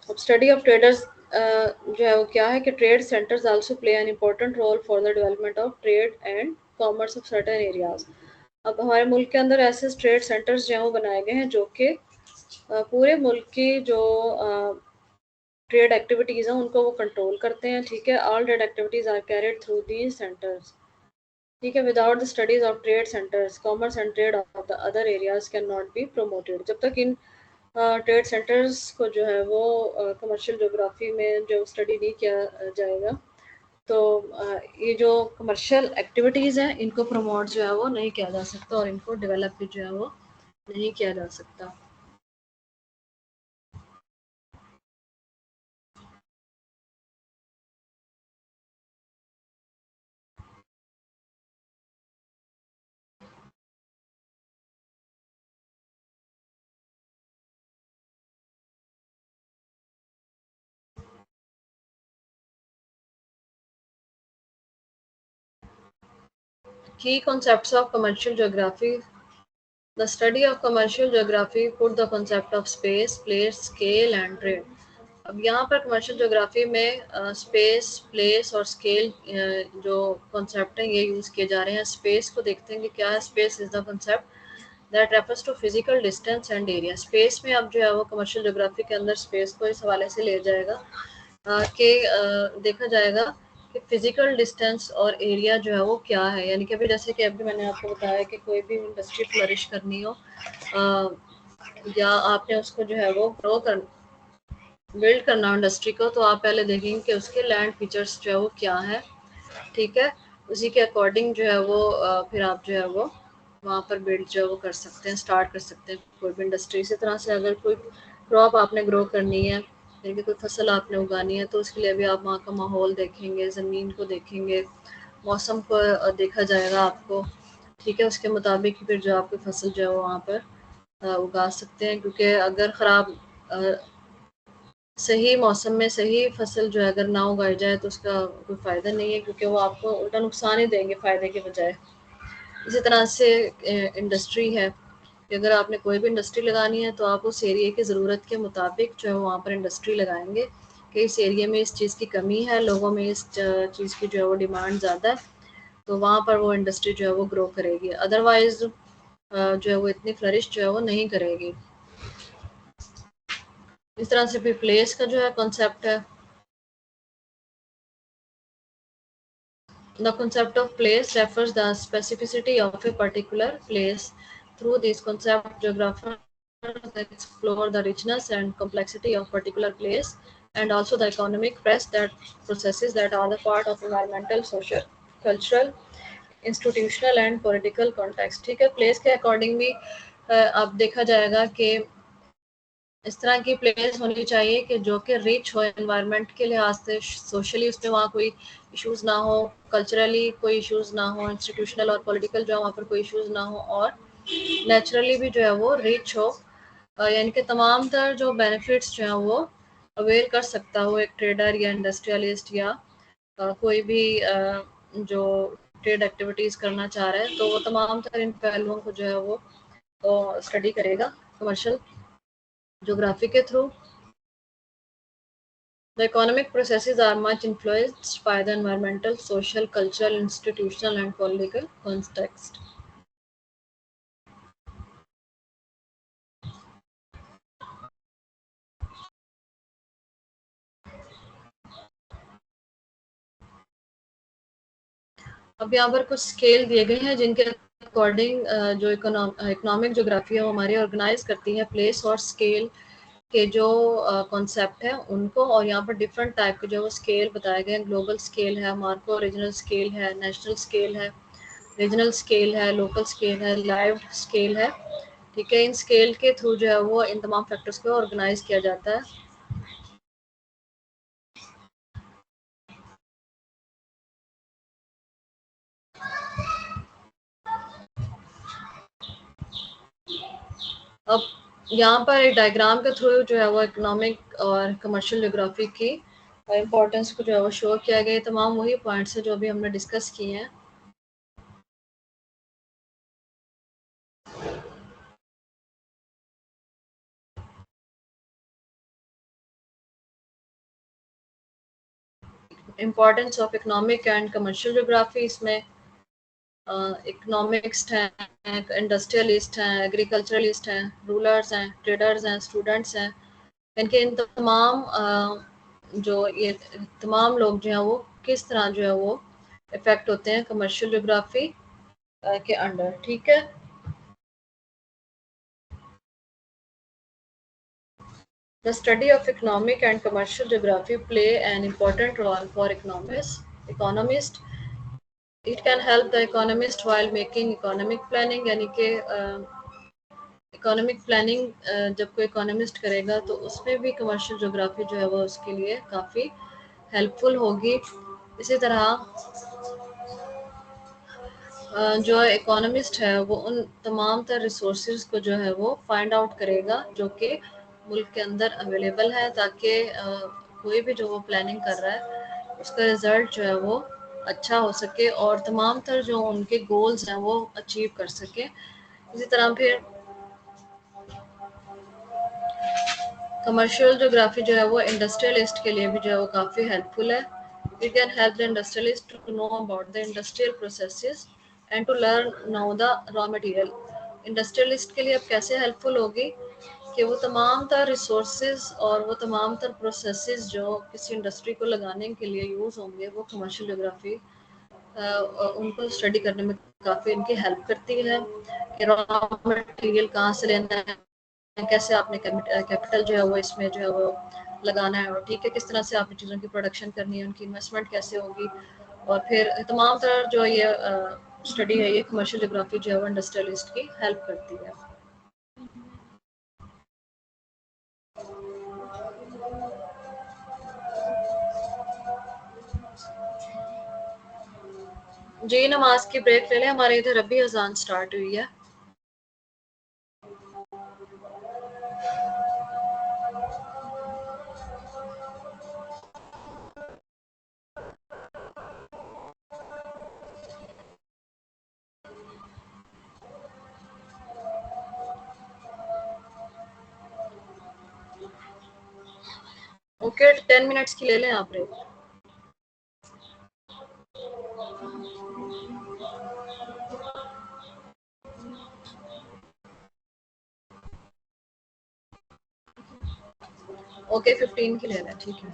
अब स्टडी ऑफ ट्रेडर्स जो है वो क्या है, कि trade centres also play an important role for the development of trade and commerce of certain areas. अब हमारे मुल्क के अंदर ऐसे ट्रेड सेंटर्स जो हैं वो बनाए गए हैं जो कि पूरे मुल्क की जो ट्रेड एक्टिविटीज़ हैं उनको वो कंट्रोल करते हैं, ठीक है। All trade activities are carried through these centres, ठीक है। Without the studies of trade centres, commerce and trade of the other areas can not be promoted. जब तक इन ट्रेड सेंटर्स को जो है वो कमर्शियल जोग्राफी में जो स्टडी नहीं किया जाएगा, तो ये जो कमर्शियल एक्टिविटीज़ हैं इनको प्रमोट जो है वो नहीं किया जा सकता और इनको डेवलप भी जो है वो नहीं किया जा सकता। Key concepts of commercial geography. The study of commercial geography put the concept of space, place, scale and trade. अब यहाँ पर कमर्शियल जोग्राफी में स्पेस, प्लेस और स्केल जो कॉन्सेप्ट हैं ये यूज़ किए जा रहे हैं। स्पेस को देखते हैं कि क्या है। Space is the concept that refers to physical distance and area. Space में अब जो है वो कमर्शियल जोग्राफी के अंदर स्पेस को इस हवाले से लिया जाएगा कि देखा जाएगा कि कि फिजिकल डिस्टेंस और एरिया जो है वो क्या है। यानी कि अभी जैसे कि अभी मैंने आपको बताया कि कोई भी इंडस्ट्री फ्लरिश करनी हो या आपने उसको जो है वो ग्रो कर बिल्ड करना इंडस्ट्री को, तो आप पहले देखेंगे कि उसके लैंड फीचर्स जो है वो क्या है, ठीक है। उसी के अकॉर्डिंग जो है वो फिर आप जो है वो वहाँ पर बिल्ड जो है वो कर सकते हैं, स्टार्ट कर सकते हैं कोई भी इंडस्ट्री। इसी तरह से अगर कोई क्रॉप आपने ग्रो करनी है, यानी कि कोई फसल आपने उगानी है, तो उसके लिए भी आप वहाँ का माहौल देखेंगे, ज़मीन को देखेंगे, मौसम को देखा जाएगा आपको, ठीक है। उसके मुताबिक ही फिर जो आपकी फसल जो है वो वहाँ पर उगा सकते हैं। क्योंकि अगर ख़राब सही मौसम में सही फसल जो है अगर ना उगाई जाए तो उसका कोई फ़ायदा नहीं है, क्योंकि वो आपको उल्टा नुकसान ही देंगे फ़ायदे के बजाय। इसी तरह से इंडस्ट्री है कि अगर आपने कोई भी इंडस्ट्री लगानी है तो आप उस एरिया की ज़रूरत के मुताबिक जो है वहाँ पर इंडस्ट्री लगाएंगे कि इस एरिया में इस चीज़ की कमी है, लोगों में इस चीज़ की जो है वो डिमांड ज़्यादा है, तो वहाँ पर वो इंडस्ट्री जो है वो ग्रो करेगी। अदरवाइज़ जो है वो इतनी फ्लरिश जो है वो नहीं करेगी। इस तरह से फिर प्लेस का जो है कॉन्सेप्ट है। The concept of place refers the specificity of a particular place. Through this concept, geographers explore the richness and complexity of particular place and also the economic press that processes that are the part of environmental, social, cultural, institutional and political context। ठीक है, place के according भी अब देखा जाएगा कि इस तरह की प्लेस होनी चाहिए कि जो कि रिच हो एनवायरनमेंट के लिहाज से, सोशली उसमें वहाँ कोई इश्यूज़ ना हो, कल्चरली कोई इश्यूज़ ना हो, इंस्टीट्यूशनल और पॉलिटिकल जो है वहाँ पर कोई इश्यूज़ ना हो, और नेचुरली भी जो है वो रिच हो। यानी कि तमाम तर जो बेनिफिट्स जो हैं वो अवेल कर सकता हो एक ट्रेडर या इंडस्ट्रियलिस्ट या कोई भी जो ट्रेड एक्टिविटीज़ करना चाह रहा है, तो वो तमाम तर इन पहलुओं को जो है वो स्टडी करेगा कमर्शियल ज्योग्राफी के through. The economic processes are much influenced by the environmental, social, cultural, institutional and political context. अब यहाँ पर कुछ स्केल दिए गए हैं जिनके अकॉर्डिंग जो इकोनॉमिक ज्योग्राफी है वो हमारी ऑर्गेनाइज करती है प्लेस और स्केल के जो कॉन्सेप्ट है उनको। और यहाँ पर डिफरेंट टाइप के जो स्केल बताए गए हैं, ग्लोबल स्केल है, मार्को रीजनल स्केल है, नेशनल स्केल है, रीजनल स्केल है, लोकल स्केल है, लाइव स्केल है, ठीक है। इन स्केल के थ्रू जो है वो इन तमाम फैक्टर्स को ऑर्गेनाइज किया जाता है। अब यहाँ पर एक डायग्राम के थ्रू जो है वो इकोनॉमिक और कमर्शियल ज्योग्राफी की इम्पोर्टेंस को जो है वो शो किया गया। तमाम वही पॉइंट्स है जो अभी हमने डिस्कस किए हैं। Importance of economic and commercial geography, इसमें इकोनॉमिक्स हैं, इंडस्ट्रियलिस्ट हैं, एग्रीकल्चरलिस्ट हैं, रूलर्स हैं, ट्रेडर्स हैं, स्टूडेंट्स हैं। इनके इन तमाम जो ये तमाम लोग जो हैं वो किस तरह जो है वो इफेक्ट होते हैं कमर्शियल ज्योग्राफी के अंडर, ठीक है। The study of economic and commercial geography play an important role for economists. It can help the economist while making economic planning, यानी कि इकोनॉमिक प्लानिंग जब कोई इकोनॉमिस्ट करेगा तो उसमें भी कमर्शियल ज्योग्राफी जो है वो उसके लिए काफ़ी हेल्पफुल होगी। इसी तरह जो इकोनॉमिस्ट है वो उन तमाम तर रिसोर्सेज को जो है वो फाइंड आउट करेगा जो कि मुल्क के अंदर अवेलेबल है, ताकि कोई भी जो वो प्लानिंग कर रहा है उसका रिज़ल्ट जो है वो अच्छा हो सके और तमाम तर जो उनके गोल्स हैं वो अचीव कर सके। इसी तरह फिर कमर्शियल ज्योग्राफी जो है वो इंडस्ट्रियलिस्ट के लिए भी जो है वो काफ़ी हेल्पफुल है। It can help the industrialist to know about the industrial processes and to learn know the raw material. Industrialist के लिए अब कैसे हेल्पफुल होगी कि वो तमाम तर रिसोर्सेज और वो तमाम तर प्रोसेसेस जो किसी इंडस्ट्री को लगाने के लिए यूज़ होंगे, वो कमर्शियल ज्योग्राफी उनको स्टडी करने में काफ़ी इनकी हेल्प करती है कि रॉ मटेरियल कहाँ से लेना है, कैसे आपने कैपिटल जो है वो इसमें जो है वो लगाना है, और ठीक है किस तरह से आपने चीज़ों की प्रोडक्शन करनी है, उनकी इन्वेस्टमेंट कैसे होगी, और फिर तमाम तरह जो ये स्टडी है, ये कमर्शियल ज्योग्राफी जो है वो इंडस्ट्रियलिस्ट की हेल्प करती है। जी, नमाज की ब्रेक ले लें, हमारे इधर अभी अजान स्टार्ट हुई है। ओके, 10 मिनट्स की ले लें आप ब्रेक। ओके, 15 की ले लें, ठीक है।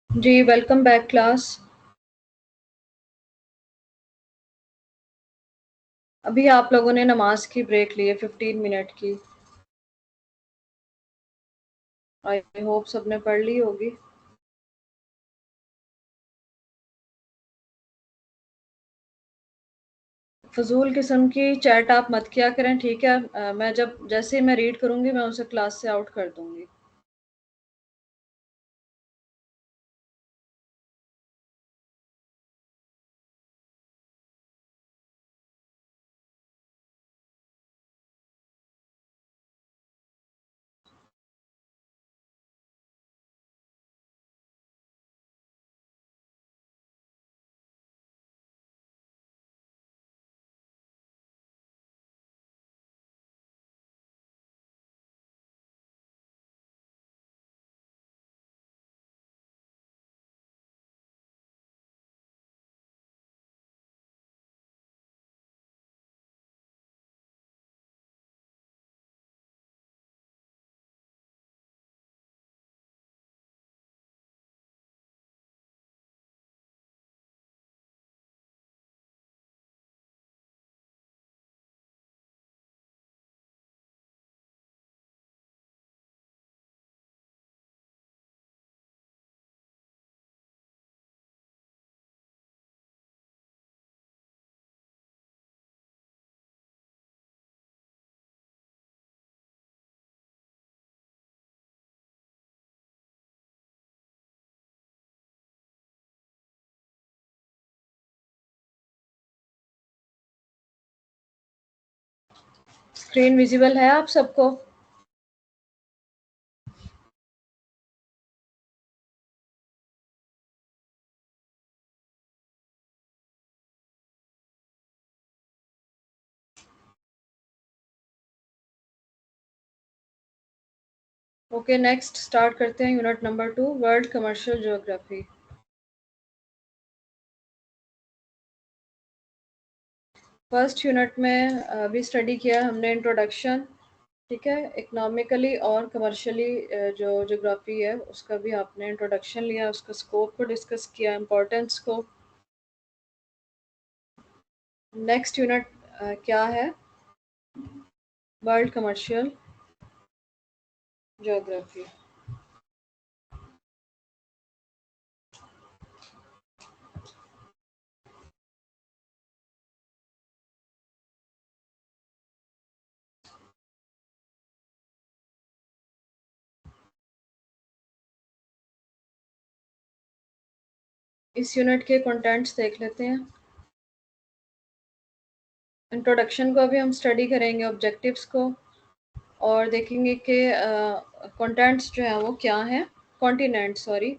जी, वेलकम बैक क्लास। अभी आप लोगों ने नमाज की ब्रेक ली है 15 मिनट की। आई होप सबने पढ़ ली होगी। फजूल किस्म की चैट आप मत किया करें, ठीक है? मैं जब जैसे ही मैं रीड करूंगी मैं उसे क्लास से आउट कर दूंगी। स्क्रीन विजिबल है आप सबको? ओके, नेक्स्ट स्टार्ट करते हैं unit number 2, world commercial geography. First unit में अभी स्टडी किया हमने इंट्रोडक्शन, ठीक है? इकोनॉमिकली और कमर्शियली जो ज्योग्राफी है उसका भी आपने इंट्रोडक्शन लिया, उसका स्कोप को डिस्कस किया, इम्पोर्टेंस को। नेक्स्ट यूनिट क्या है? World commercial geography. इस यूनिट के कंटेंट्स देख लेते हैं। इंट्रोडक्शन को अभी हम स्टडी करेंगे, ऑब्जेक्टिव्स को, और देखेंगे कि कंटेंट्स जो हैं वो क्या हैं। Continent, sorry.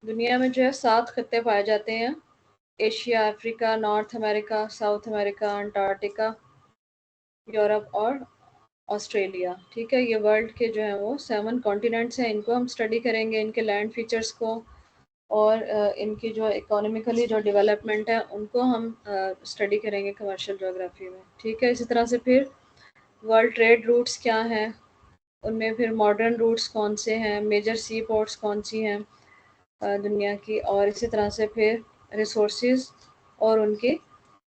दुनिया में जो है 7 खत्ते पाए जाते हैं: Asia, Africa, north America, south America, Antarctica, Europe और ऑस्ट्रेलिया। ठीक है, ये वर्ल्ड के जो हैं वो 7 कॉन्टिनेंट्स हैं। इनको हम स्टडी करेंगे, इनके लैंड फीचर्स को, और इनकी जो इकोनॉमिकली जो डेवलपमेंट है उनको हम स्टडी करेंगे कमर्शियल ज्योग्राफी में। ठीक है, इसी तरह से फिर वर्ल्ड ट्रेड रूट्स क्या हैं, उनमें फिर मॉडर्न रूट्स कौन से हैं, मेजर सी पोर्ट्स कौन सी हैं दुनिया की, और इसी तरह से फिर रिसोर्सेज और उनकी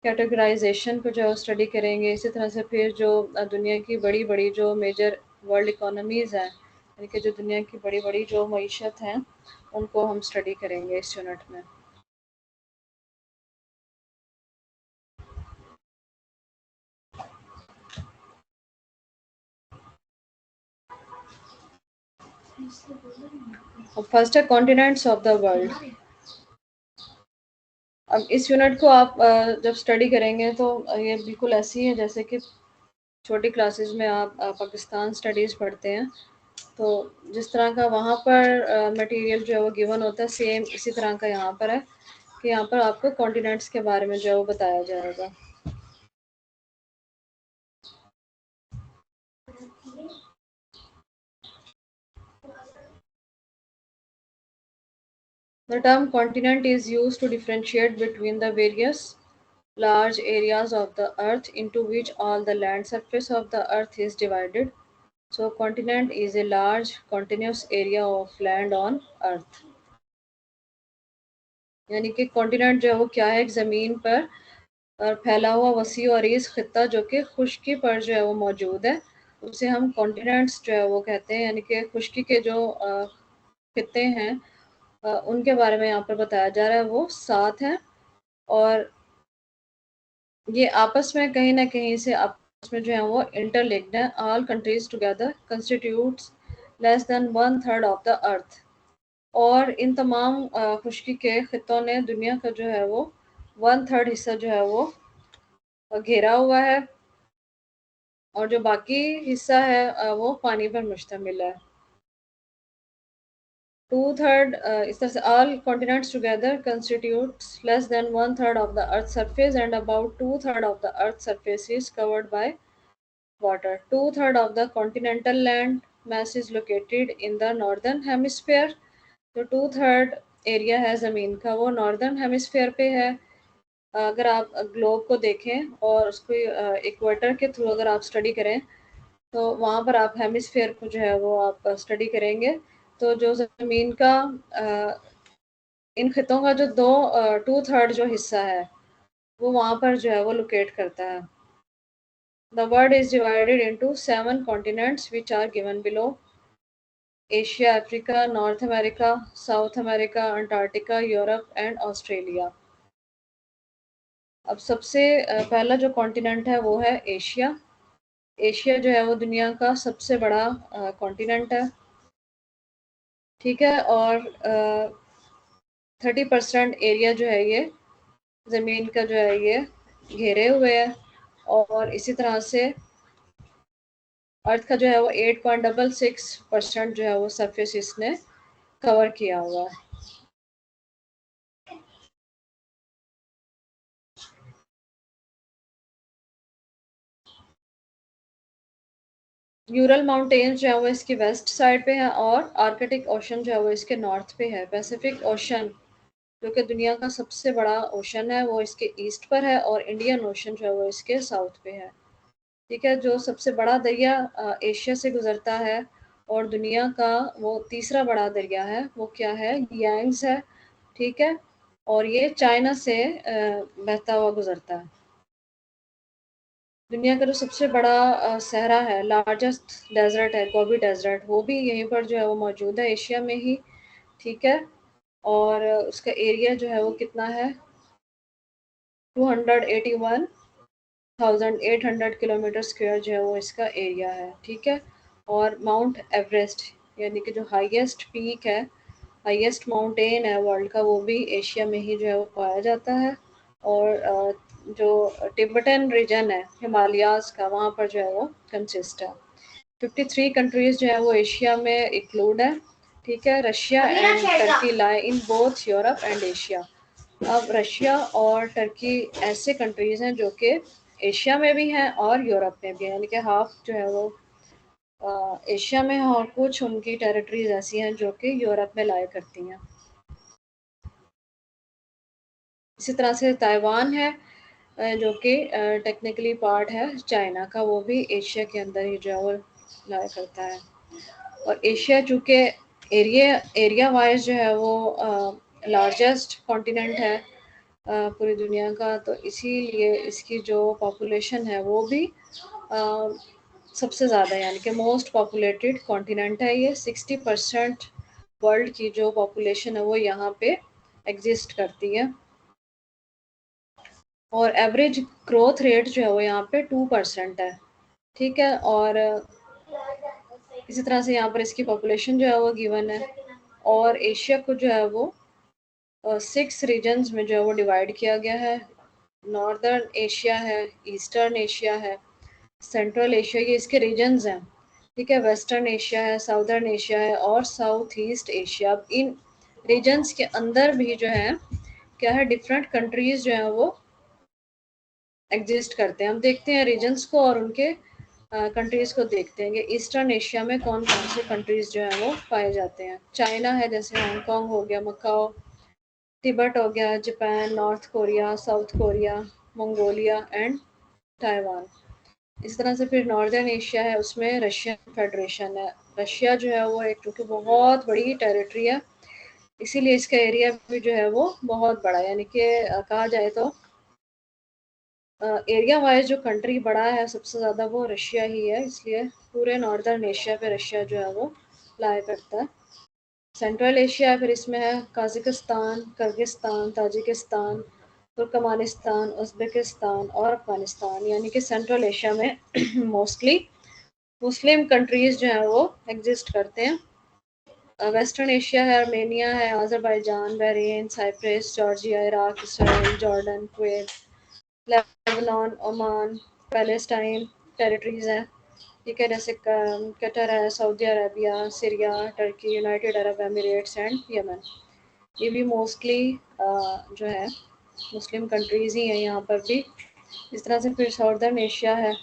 कैटेगराइजेशन को जो स्टडी करेंगे। इसी तरह से फिर जो दुनिया की बड़ी बड़ी जो मेजर वर्ल्ड इकोनॉमीज़ हैं, यानी कि जो दुनिया की बड़ी बड़ी जो मीशत हैं, उनको हम स्टडी करेंगे इस यूनिट में। फर्स्ट है कॉन्टिनेंट्स ऑफ द वर्ल्ड। अब इस यूनिट को आप जब स्टडी करेंगे तो ये बिल्कुल ऐसी है जैसे कि छोटी क्लासेस में आप पाकिस्तान स्टडीज़ पढ़ते हैं, तो जिस तरह का वहाँ पर मटेरियल जो है वो गिवन होता है, सेम इसी तरह का यहाँ पर है कि यहाँ पर आपको कॉन्टिनेंट्स के बारे में जो है वो बताया जाएगा। The term continent is used to differentiate between the various large areas of the earth into which all the land surface of the earth is divided. So continent is a large continuous area of land on earth. यानी कि continent जो है वो क्या है, एक ज़मीन पर फैला हुआ वसी और अरीज खिता जो कि खुश्की पर जो है वो मौजूद है, उसे हम कॉन्टिनेंट्स जो है वो कहते हैं। यानी कि खुश्की के जो खिते हैं उनके बारे में यहाँ पर बताया जा रहा है, वो 7 हैं और ये आपस में कहीं ना कहीं से आपस में जो है वो इंटरलिंक्ड है। All countries together constitutes less than 1/3 of the अर्थ। और इन तमाम खुश्की के खितों ने दुनिया का जो है वो 1/3 हिस्सा जो है वो घेरा हुआ है और जो बाकी हिस्सा है वो पानी पर मुश्तमिल है। 2/3 इस तरह से all continents together constitutes less than 1/3 of the earth surface and about 2/3 of the earth surface is covered by water. 2/3 of the continental land mass is located in the northern hemisphere। तो 2/3 area है ज़मीन का वो northern hemisphere पे है। अगर आप globe को देखें और उसको इक्वेटर के थ्रू अगर आप स्टडी करें तो वहाँ पर आप हेमिस्फेयर को जो है वो आप स्टडी करेंगे तो जो ज़मीन का इन खितों का जो 2/3 जो हिस्सा है वो वहाँ पर जो है वो लोकेट करता है। The world is divided into 7 continents which are given below: Asia, Africa, North America, South America, Antarctica, Europe and Australia। अब सबसे पहला जो कॉन्टिनेंट है वो है एशिया। एशिया जो है वो दुनिया का सबसे बड़ा कॉन्टिनेंट है, ठीक है। और 30% एरिया जो है ये ज़मीन का जो है ये घेरे हुए है और इसी तरह से अर्थ का जो है वो 8.66% जो है वो सरफेस इसने कवर किया हुआ है। यूरल माउंटेन्स जो है वो इसकी वेस्ट साइड पे है और आर्कटिक ओशन जो है वो इसके नॉर्थ पे है। पैसिफिक ओशन जो कि दुनिया का सबसे बड़ा ओशन है वो इसके ईस्ट पर है और इंडियन ओशन जो है वो इसके साउथ पे है, ठीक है। जो सबसे बड़ा दरिया एशिया से गुजरता है और दुनिया का वो तीसरा बड़ा दरिया है वो क्या है, यांग्स है, ठीक है। और ये चाइना से बहता हुआ गुजरता है। दुनिया का जो सबसे बड़ा सहरा है, लार्जेस्ट डेजर्ट है गोबी डेजर्ट, वो भी यहीं पर जो है वो मौजूद है एशिया में ही, ठीक है। और उसका एरिया जो है वो कितना है, 281,800 किलोमीटर स्क्वायर जो है वो इसका एरिया है, ठीक है। और माउंट एवरेस्ट यानी कि जो हाईएस्ट पीक है, हाईएस्ट माउंटेन है वर्ल्ड का, वो भी एशिया में ही जो है वो पाया जाता है। और जो तिब्बतन रीजन है हिमालयाज का, वहाँ पर जो है वो कंसिस्ट है। 53 कंट्रीज जो है वो एशिया में इंक्लूड है, ठीक है। Russia and Turkey lie in both Europe and Asia. अब रशिया और टर्की ऐसे कंट्रीज हैं जो कि एशिया में भी हैं और यूरोप में भी हैं, यानी कि हाफ जो है वो एशिया में है और कुछ उनकी टेरिटरीज ऐसी हैं जो कि यूरोप में लाया करती हैं। इसी तरह से ताइवान है जो कि टेक्निकली पार्ट है चाइना का, वो भी एशिया के अंदर ही जो है वो लाया करता है। और एशिया चूँकि एरिया वाइज जो है वो लार्जेस्ट कॉन्टिनेंट है पूरी दुनिया का, तो इसीलिए इसकी जो पॉपुलेशन है वो भी सबसे ज़्यादा, यानी कि मोस्ट पॉपुलेटेड कॉन्टिनेंट है ये। 60% वर्ल्ड की जो पॉपुलेशन है वो यहाँ पे एग्जिस्ट करती है और एवरेज ग्रोथ रेट जो है वो यहाँ पे 2% है, ठीक है। और इसी तरह से यहाँ पर इसकी पॉपुलेशन जो है वो गिवन है। और एशिया को जो है वो 6 रीजन्स में जो है वो डिवाइड किया गया है। नॉर्दर्न एशिया है, ईस्टर्न एशिया है, सेंट्रल एशिया, ये इसके रीजन्स हैं, ठीक है। वेस्टर्न एशिया है, साउदर्न एशिया है और साउथ ईस्ट एशिया। अब इन रीजन्स के अंदर भी जो है क्या है, डिफरेंट कंट्रीज जो है वो एग्जिस्ट करते हैं। हम देखते हैं रीजन्स को और उनके कंट्रीज को देखते हैं कि ईस्टर्न एशिया में कौन कौन से कंट्रीज जो हैं वो पाए जाते हैं। चाइना है, जैसे हांगकांग हो गया, मकाओ, तिब्बत हो गया, Japan, north Korea, south Korea, Mongolia and Taiwan. इस तरह से फिर नॉर्दर्न एशिया है, उसमें रशियन फेडरेशन है। रशिया जो है वो एक क्योंकि बहुत बड़ी टेरिटरी है, इसीलिए इसका एरिया भी जो है वो बहुत बड़ा है, यानी कि कहा जाए तो एरिया वाइज जो कंट्री बड़ा है सबसे ज़्यादा वो रशिया ही है, इसलिए पूरे नॉर्दर्न एशिया पे रशिया जो है वो लाई करता है। सेंट्रल एशिया है, फिर इसमें है Kazakhstan, Kyrgyzstan, Tajikistan, Turkmenistan, Uzbekistan और अफ़गानिस्तान, यानी कि सेंट्रल एशिया में मोस्टली मुस्लिम कंट्रीज़ जो हैं वो एग्जिस्ट करते हैं। वेस्टर्न एशिया है, आर्मेनिया है, Azerbaijan, Bahrain, Cyprus, Georgia, Iraq, Israel, Jordan, Kuwait, Lebanon, Oman, Palestine territories हैं। ठीक है, जैसे कतर है, Saudi Arabia, Syria, Turkey, United Arab Emirates and Yemen. ये भी मोस्टली जो है मुस्लिम कंट्रीज़ ही हैं यहाँ पर भी। इस तरह से फिर साउदर्न एशिया है।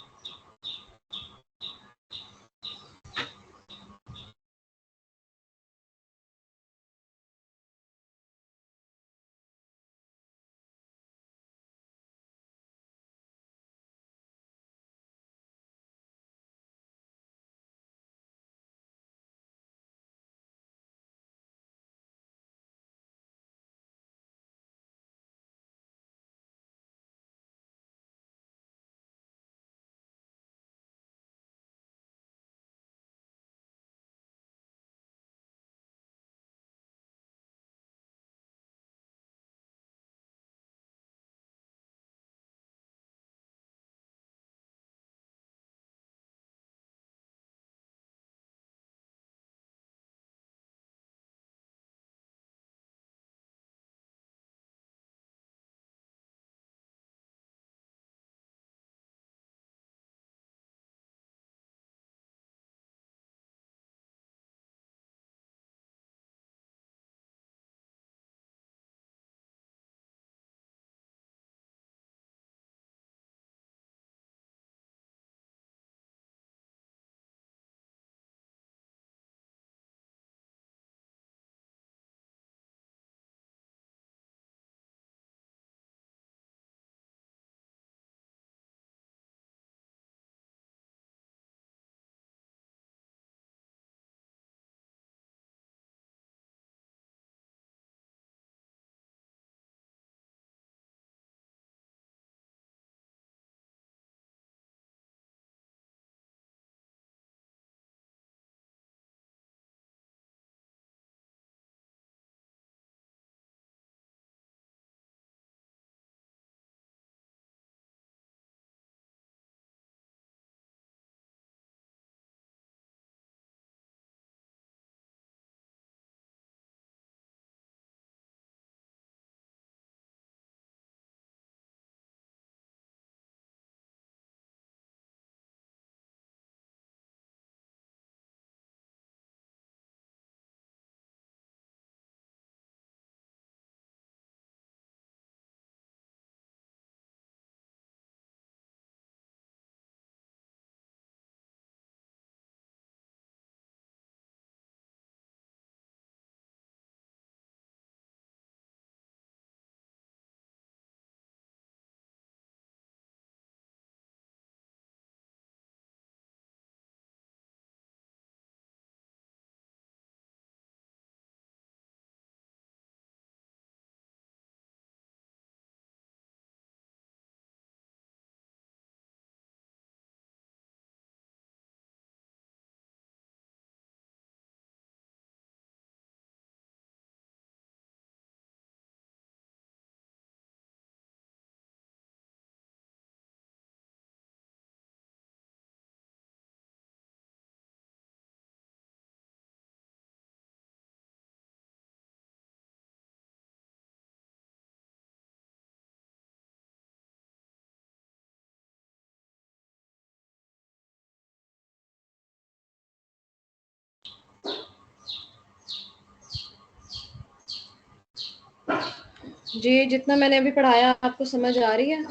जी, जितना मैंने अभी पढ़ाया आपको समझ आ रही है?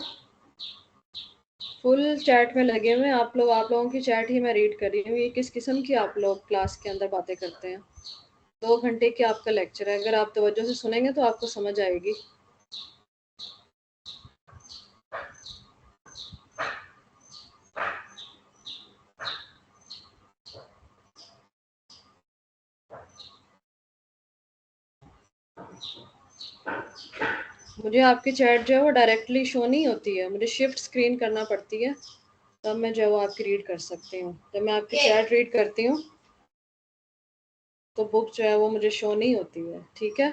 फुल चैट में लगे हुए हैं आप लोग, आप लोगों की चैट ही मैं रीड कर रही हूँ। ये किस किस्म की आप लोग क्लास के अंदर बातें करते हैं? 2 घंटे की आपका लेक्चर है, अगर आप तवज्जो से सुनेंगे तो आपको समझ आएगी। मुझे आपकी चैट जो है वो डायरेक्टली शो नहीं होती है, मुझे शिफ्ट स्क्रीन करना पड़ती है, तब मैं जो है वो आपकी रीड कर सकती हूँ। जब मैं आपकी चैट रीड करती हूँ तो बुक जो है वो मुझे शो नहीं होती है, ठीक है?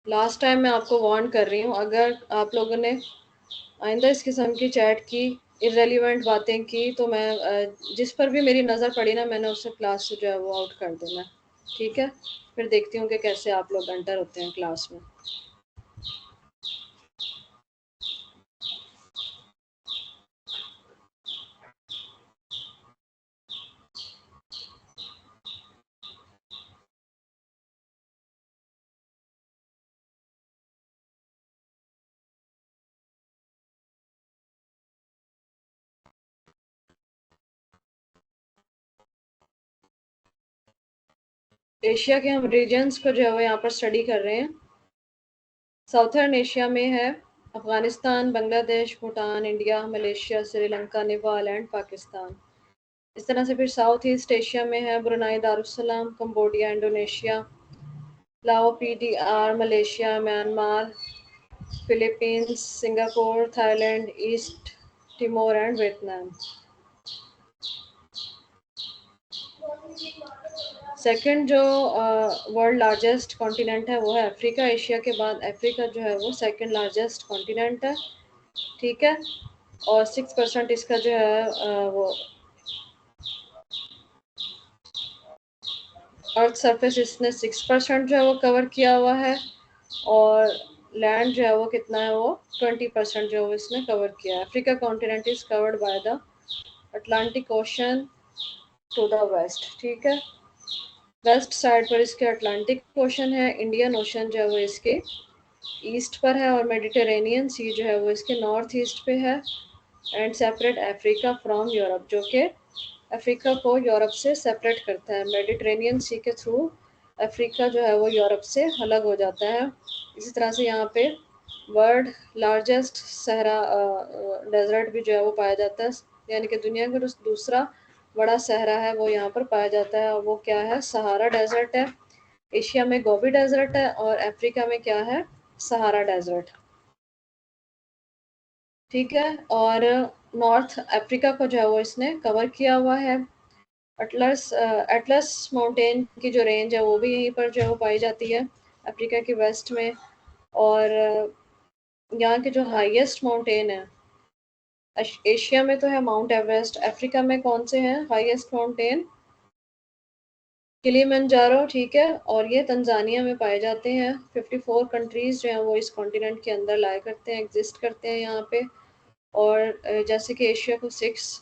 लास्ट टाइम मैं आपको वार्न कर रही हूँ, अगर आप लोगों ने आइंदा इस किस्म की चैट की, इर्रेलीवेंट बातें की, तो मैं जिस पर भी मेरी नज़र पड़ी ना, मैंने उससे क्लास से जो है वो आउट कर देना, ठीक है? फिर देखती हूँ कि कैसे आप लोग एंटर होते हैं क्लास में। एशिया के हम रीजन्स को जो है वो यहाँ पर स्टडी कर रहे हैं। साउथर्न एशिया में है Afghanistan, Bangladesh, Bhutan, India, Malaysia, Sri Lanka, Nepal and Pakistan. इस तरह से फिर साउथ ईस्ट एशिया में है ब्रुनाई, दारुसलाम, कंबोडिया, इंडोनेशिया, लाओ, PDR, Malaysia, Myanmar, Philippines, Singapore, Thailand, east टिमोर and Vietnam. Second जो वर्ल्ड लार्जेस्ट कॉन्टिनेंट है वो है अफ्रीका। एशिया के बाद अफ्रीका जो है वो सेकंड लार्जेस्ट कॉन्टिनेंट है, ठीक है? और 6% इसका जो है वो अर्थ सरफेस इसने 6% जो है वो कवर किया हुआ है, और लैंड जो है वो कितना है, वो 20% जो है वो इसने कवर किया है। Africa continent is covered by the Atlantic Ocean to the west, ठीक है? वेस्ट साइड पर इसके अटलांटिक ओशन है, इंडियन ओशन जो है वो इसके ईस्ट पर है, और मेडिटेरेनियन सी जो है वो इसके नॉर्थ ईस्ट पे है। And separate Africa from Europe, जो कि अफ्रीका को यूरोप से सेपरेट करता है। मेडिटेरेनियन सी के थ्रू अफ्रीका जो है वो यूरोप से अलग हो जाता है। इसी तरह से यहाँ पे वर्ल्ड लार्जेस्ट सहरा डेजर्ट भी जो है वो पाया जाता है, यानी कि दुनिया का जो दूसरा बड़ा सहरा है वो यहाँ पर पाया जाता है, और वो क्या है? सहारा डेजर्ट है। एशिया में गोबी डेजर्ट है, और अफ्रीका में क्या है? सहारा डेजर्ट, ठीक है? और नॉर्थ अफ्रीका को जो है वो इसने कवर किया हुआ है। एटलस माउंटेन की जो रेंज है वो भी यहीं पर जो है वो पाई जाती है, अफ्रीका के वेस्ट में। और यहाँ के जो हाईएस्ट माउंटेन है, एशिया में तो है माउंट एवरेस्ट, अफ्रीका में कौन से हैं हाईएस्ट माउंटेन? किलिमंजारो, ठीक है? और ये तंजानिया में पाए जाते हैं। 54 कंट्रीज जो हैं वो इस कॉन्टिनेंट के अंदर लाया करते हैं, एग्जिस्ट करते हैं यहाँ पे। और जैसे कि एशिया को 6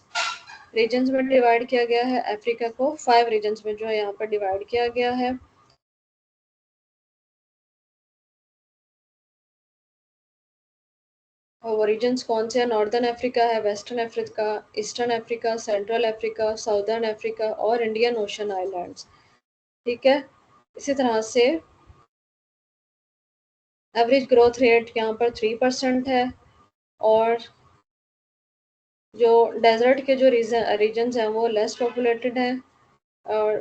रीजन्स में डिवाइड किया गया है, अफ्रीका को 5 रीजन्स में जो है यहाँ पर डिवाइड किया गया है। और वो रीजन्स कौन से हैं? नॉर्दर्न अफ्रीका है, western Africa, eastern Africa, central Africa, southern Africa और इंडियन ओशन आइलैंड्स, ठीक है? इसी तरह से एवरेज ग्रोथ रेट यहाँ पर 3% है। और जो डेजर्ट के जो रीजन्स हैं वो लेस पॉपुलेटेड हैं, और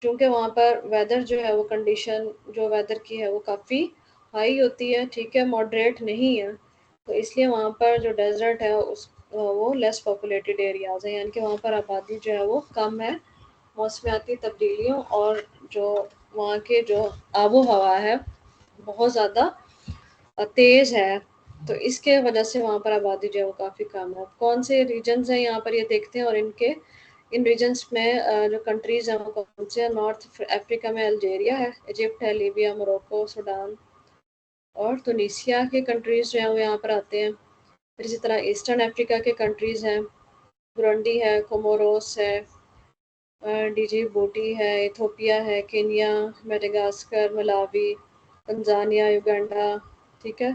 क्योंकि वहाँ पर वेदर जो है वो कंडीशन जो वेदर की है वो काफ़ी हाई होती है, ठीक है? मॉडरेट नहीं है, तो इसलिए वहाँ पर जो डेजर्ट है उस वो लेस पॉपुलेटेड एरियाज हैं, यानी कि वहाँ पर आबादी जो है वो कम है। मौसमियाती तब्दीलियों और जो वहाँ के जो आबो हवा है बहुत ज़्यादा तेज़ है, तो इसके वजह से वहाँ पर आबादी जो है वो काफ़ी कम है। कौन से रीजन्स हैं यहाँ पर ये देखते हैं, और इनके इन रीजन्स में जो कंट्रीज़ हैं वो कौन से हैं? नॉर्थ अफ्रीका में अल्जीरिया है, इजिप्ट है, लीबिया, मोरक्को, सूडान और तुनीसिया के कंट्रीज़ जो हैं वो यहाँ पर आते हैं। फिर इसी तरह ईस्टर्न अफ्रीका के कंट्रीज़ हैं, बुरुंडी है, कोमोरोस है, डिजिबूटी है, इथोपिया है, Kenya, Madagascar, Malawi, Tanzania, Uganda, ठीक है?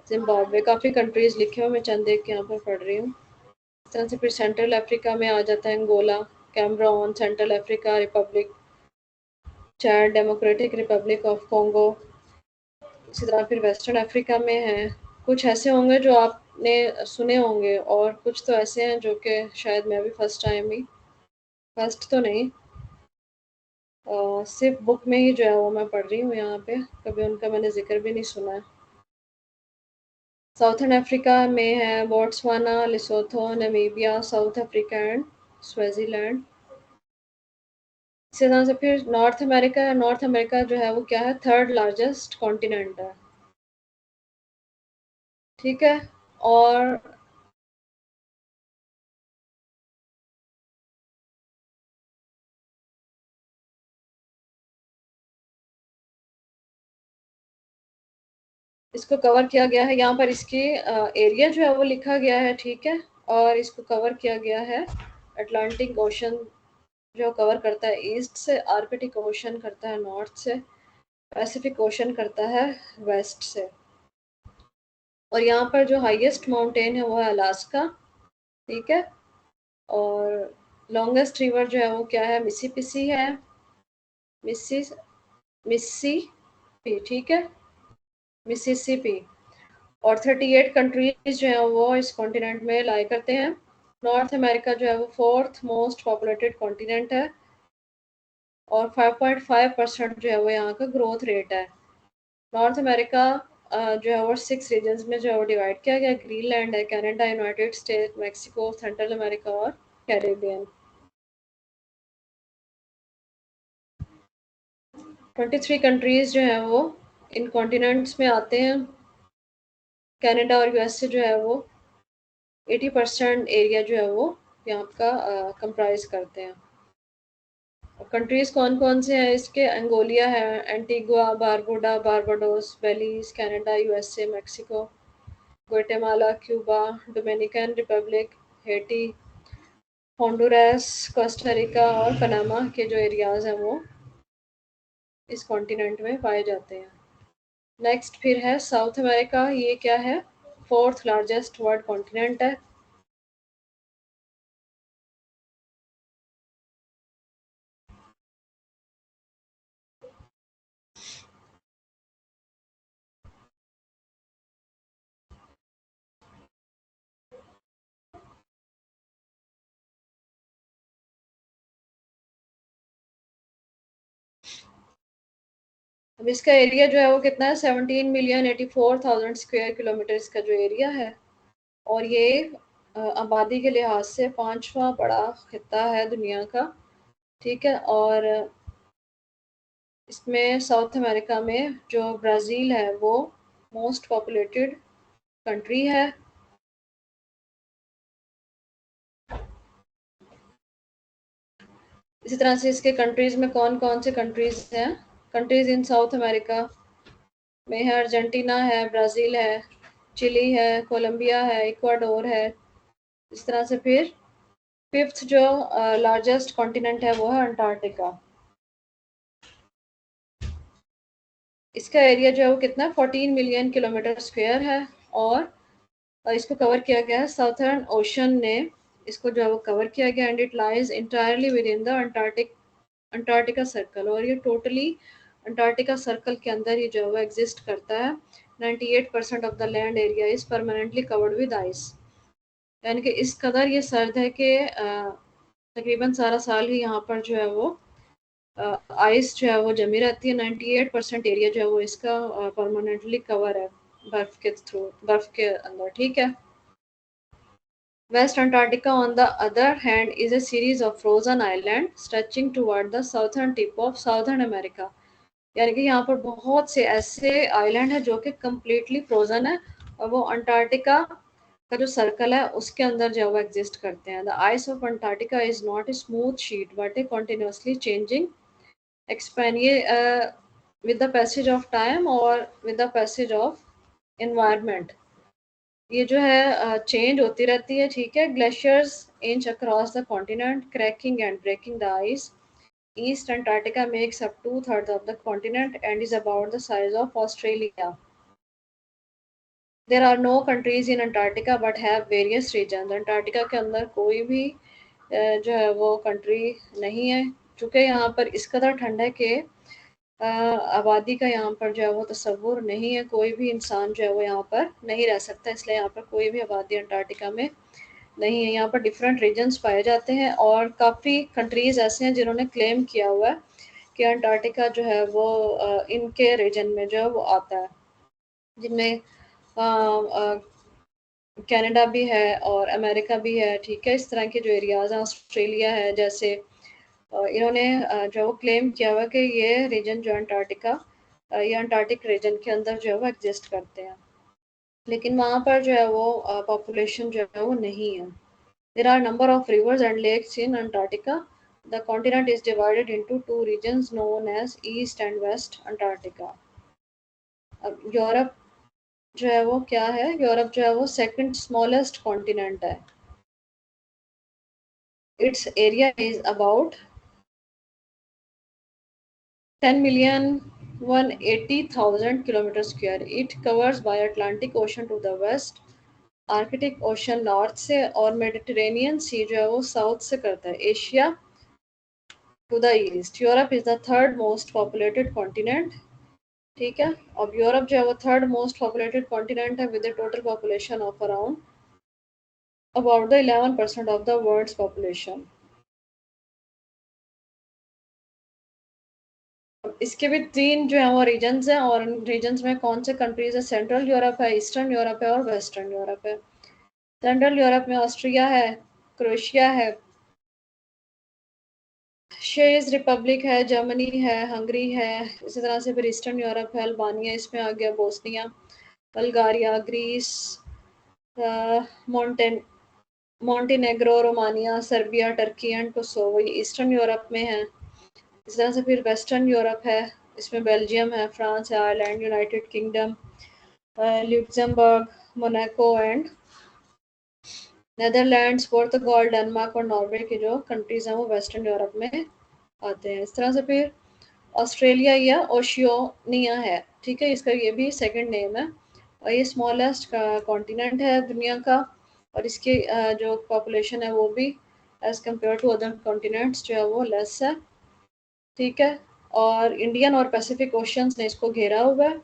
जिम्बाब्वे, काफ़ी कंट्रीज़ लिखे हुए, मैं चंद एक यहाँ पर पढ़ रही हूँ। इस तरह से फिर सेंट्रल अफ्रीका में आ जाता है Angola, Cameroon, Central Africa Republic, Chad, Democratic Republic of Congo. इसी तरह फिर वेस्टर्न अफ्रीका में है। कुछ ऐसे होंगे जो आप ने सुने होंगे, और कुछ तो ऐसे हैं जो कि शायद मैं भी फर्स्ट तो नहीं, सिर्फ बुक में ही जो है वो मैं पढ़ रही हूँ यहाँ पे, कभी उनका मैंने जिक्र भी नहीं सुना है। साउथर्न अफ्रीका में है Botswana, लिसोथो, Namibia, south Africa and Swaziland. इसी तरह से फिर नॉर्थ अमेरिका जो है वो क्या है, थर्ड लार्जेस्ट कॉन्टिनेंट है, ठीक है। और इसको कवर किया गया है, यहाँ पर इसकी एरिया जो है वो लिखा गया है, ठीक है। और इसको कवर किया गया है अटलांटिक ओशन जो कवर करता है ईस्ट से, आर्कटिक ओशन करता है नॉर्थ से, पैसिफिक ओशन करता है वेस्ट से। और यहाँ पर जो हाईएस्ट माउंटेन है वो है अलास्का, ठीक है। और लॉन्गेस्ट रिवर जो है वो क्या है, मिसिसिपी है, मिस्सी मिस्सीपी, ठीक है, मिसिसिपी। और 38 कंट्रीज जो है वो इस कॉन्टिनेंट में लाई करते हैं। नॉर्थ अमेरिका जो है वो फोर्थ मोस्ट पॉपुलेटेड कॉन्टिनेंट है, और 5.5% जो है वो यहाँ का ग्रोथ रेट है। नॉर्थ अमेरिका जो है वो 6 रीजन्स में जो है वो डिवाइड किया गया। ग्रीनलैंड है, Canada, United state, Mexico, central America और कैरेबियन। 23 कंट्रीज जो है वो इन कॉन्टिनेंट्स में आते हैं। कनाडा और यूएसए जो है वो 80% एरिया जो है वो यहाँ का कंप्राइज करते हैं। कंट्रीज कौन कौन से हैं इसके, अंगोलिया है, Antigua, Barbuda, Barbados, Belize, Canada, USA, Mexico, Guatemala, Cuba, Dominican Republic, Haiti, Honduras, Costa Rica और पनामा के जो एरियाज हैं वो इस कॉन्टिनेंट में पाए जाते हैं। नेक्स्ट फिर है साउथ अमेरिका, ये क्या है, फोर्थ लार्जेस्ट वर्ल्ड कॉन्टिनेंट है। अब इसका एरिया जो है वो कितना है, 17,084,000 स्क्वायर किलोमीटर इसका जो एरिया है। और ये आबादी के लिहाज से पांचवा बड़ा खिता है दुनिया का, ठीक है। और इसमें साउथ अमेरिका में जो ब्राज़ील है वो मोस्ट पॉपुलेटेड कंट्री है। इसी तरह से इसके कंट्रीज में कौन कौन से कंट्रीज हैं, कंट्रीज इन साउथ अमेरिका में है, अर्जेंटीना है, ब्राज़ील है, चिली है, कोलंबिया है, इक्वाडोर है। इस तरह से फिर फिफ्थ जो लार्जेस्ट कॉन्टिनेंट है वो है अंटार्कटिका। इसका एरिया जो है वो कितना, 14 मिलियन किलोमीटर स्क्वायर है। और इसको कवर किया गया है साउथर्न ओशन ने, इसको जो है वो कवर किया गया, and it lies entirely with in the Antarctica circle. और ये टोटली अंटार्कटिका सर्कल के अंदर ही जो है वो एग्जिस्ट करता है। 98% of the land area is permanently covered with ice, यानी कि इस कदर ये सर्द है कि तकरीबन सारा साल ही यहाँ पर जो है वो आइस जो है वो जमी रहती है। 98% एरिया जो है वो इसका परमानेंटली कवर है बर्फ के अंदर, ठीक है। West Antarctica, on the other hand, is a series of frozen islands stretching toward the southern tip of Southern America। यानी कि यहाँ पर बहुत से ऐसे आइलैंड हैं जो कि कम्प्लीटली फ्रोजन है, और वो अंटार्कटिका का जो सर्कल है उसके अंदर जो है वो एग्जिस्ट करते हैं। The ice of Antarctica is not a smooth sheet but a continuously changing expanse, ये with the passage of time और with the passage of environment ये जो है चेंज होती रहती है, ठीक है। Glaciers inch across the continent, cracking and breaking the ice. East Antarctica makes up 2/3 of the continent and is about the size of Australia. There are no countries in Antarctica but have various regions. Antarctica के अंदर कोई भी जो है वो country नहीं है, चूँकि यहाँ पर इस कदर ठंड है कि आबादी का यहाँ पर जो है वो तस्वुर नहीं है, कोई भी इंसान जो है वो यहाँ पर नहीं रह सकता, इसलिए यहाँ पर कोई भी आबादी अंटार्कटिका में नहीं है। यहाँ पर डिफरेंट रीजन्स पाए जाते हैं और काफ़ी कंट्रीज़ ऐसे हैं जिन्होंने क्लेम किया हुआ है कि अंटार्कटिका जो है वो इनके रीजन में जो है वो आता है, जिनमें कनाडा भी है और अमेरिका भी है, ठीक है। इस तरह के जो एरियाज़ हैं, ऑस्ट्रेलिया है, जैसे इन्होंने जो क्लेम किया हुआ कि ये रीजन जो अंटार्कटिका या अंटार्कटिक रीजन के अंदर जो है वो एग्जिस्ट करते हैं, लेकिन वहाँ पर जो है वो पॉपुलेशन जो है वो नहीं है। There are number of rivers and lakes in Antarctica. The continent is divided into two regions known as east and west Antarctica. अब यूरोप जो है वो क्या है, यूरोप जो है वो सेकंड स्मॉलेस्ट कॉन्टिनेंट है। Its area is about 10,180,000 kilometer square. It covers by Atlantic Ocean to the west, Arctic ocean north से और मेडिटेरेनियन सी जो है वो साउथ से करता है, Asia to the east. Europe is the third most populated continent, ठीक है। अब यूरोप जो है वो थर्ड मोस्ट पॉपुलेटेड कॉन्टिनेंट है with total population of around about the 11% of the world's population. इसके भी तीन जो है वो रीजन्स हैं और इन रीजन्स में कौन से कंट्रीज है, सेंट्रल यूरोप है, ईस्टर्न यूरोप है और वेस्टर्न यूरोप है। सेंट्रल यूरोप में ऑस्ट्रिया है, क्रोएशिया है, चेज रिपब्लिक है, जर्मनी है, हंगरी है। इसी तरह से फिर ईस्टर्न यूरोप है, अल्बानिया इसमें आ गया, बोस्निया, बल्गारिया, ग्रीस, मोन्टेन Montenegro, Romania, Serbia, Turkey and Kosovo, ये ईस्टर्न यूरोप में है। इस तरह से फिर वेस्टर्न यूरोप है, इसमें बेल्जियम है, फ्रांस है, Ireland, United kingdom, Luxembourg, Monaco and Netherlands, Portugal, Denmark और नॉर्वे की जो कंट्रीज हैं वो वेस्टर्न यूरोप में आते हैं। इस तरह से फिर ऑस्ट्रेलिया या ओशियोनिया है, ठीक है, इसका ये भी सेकंड नेम है और ये स्मॉलेस्ट कॉन्टिनेंट है दुनिया का और इसकी जो पॉपुलेशन है वो भी as compare to other continents जो है वो लेस है, ठीक है। और इंडियन और पैसिफिक ओशियंस ने इसको घेरा हुआ है।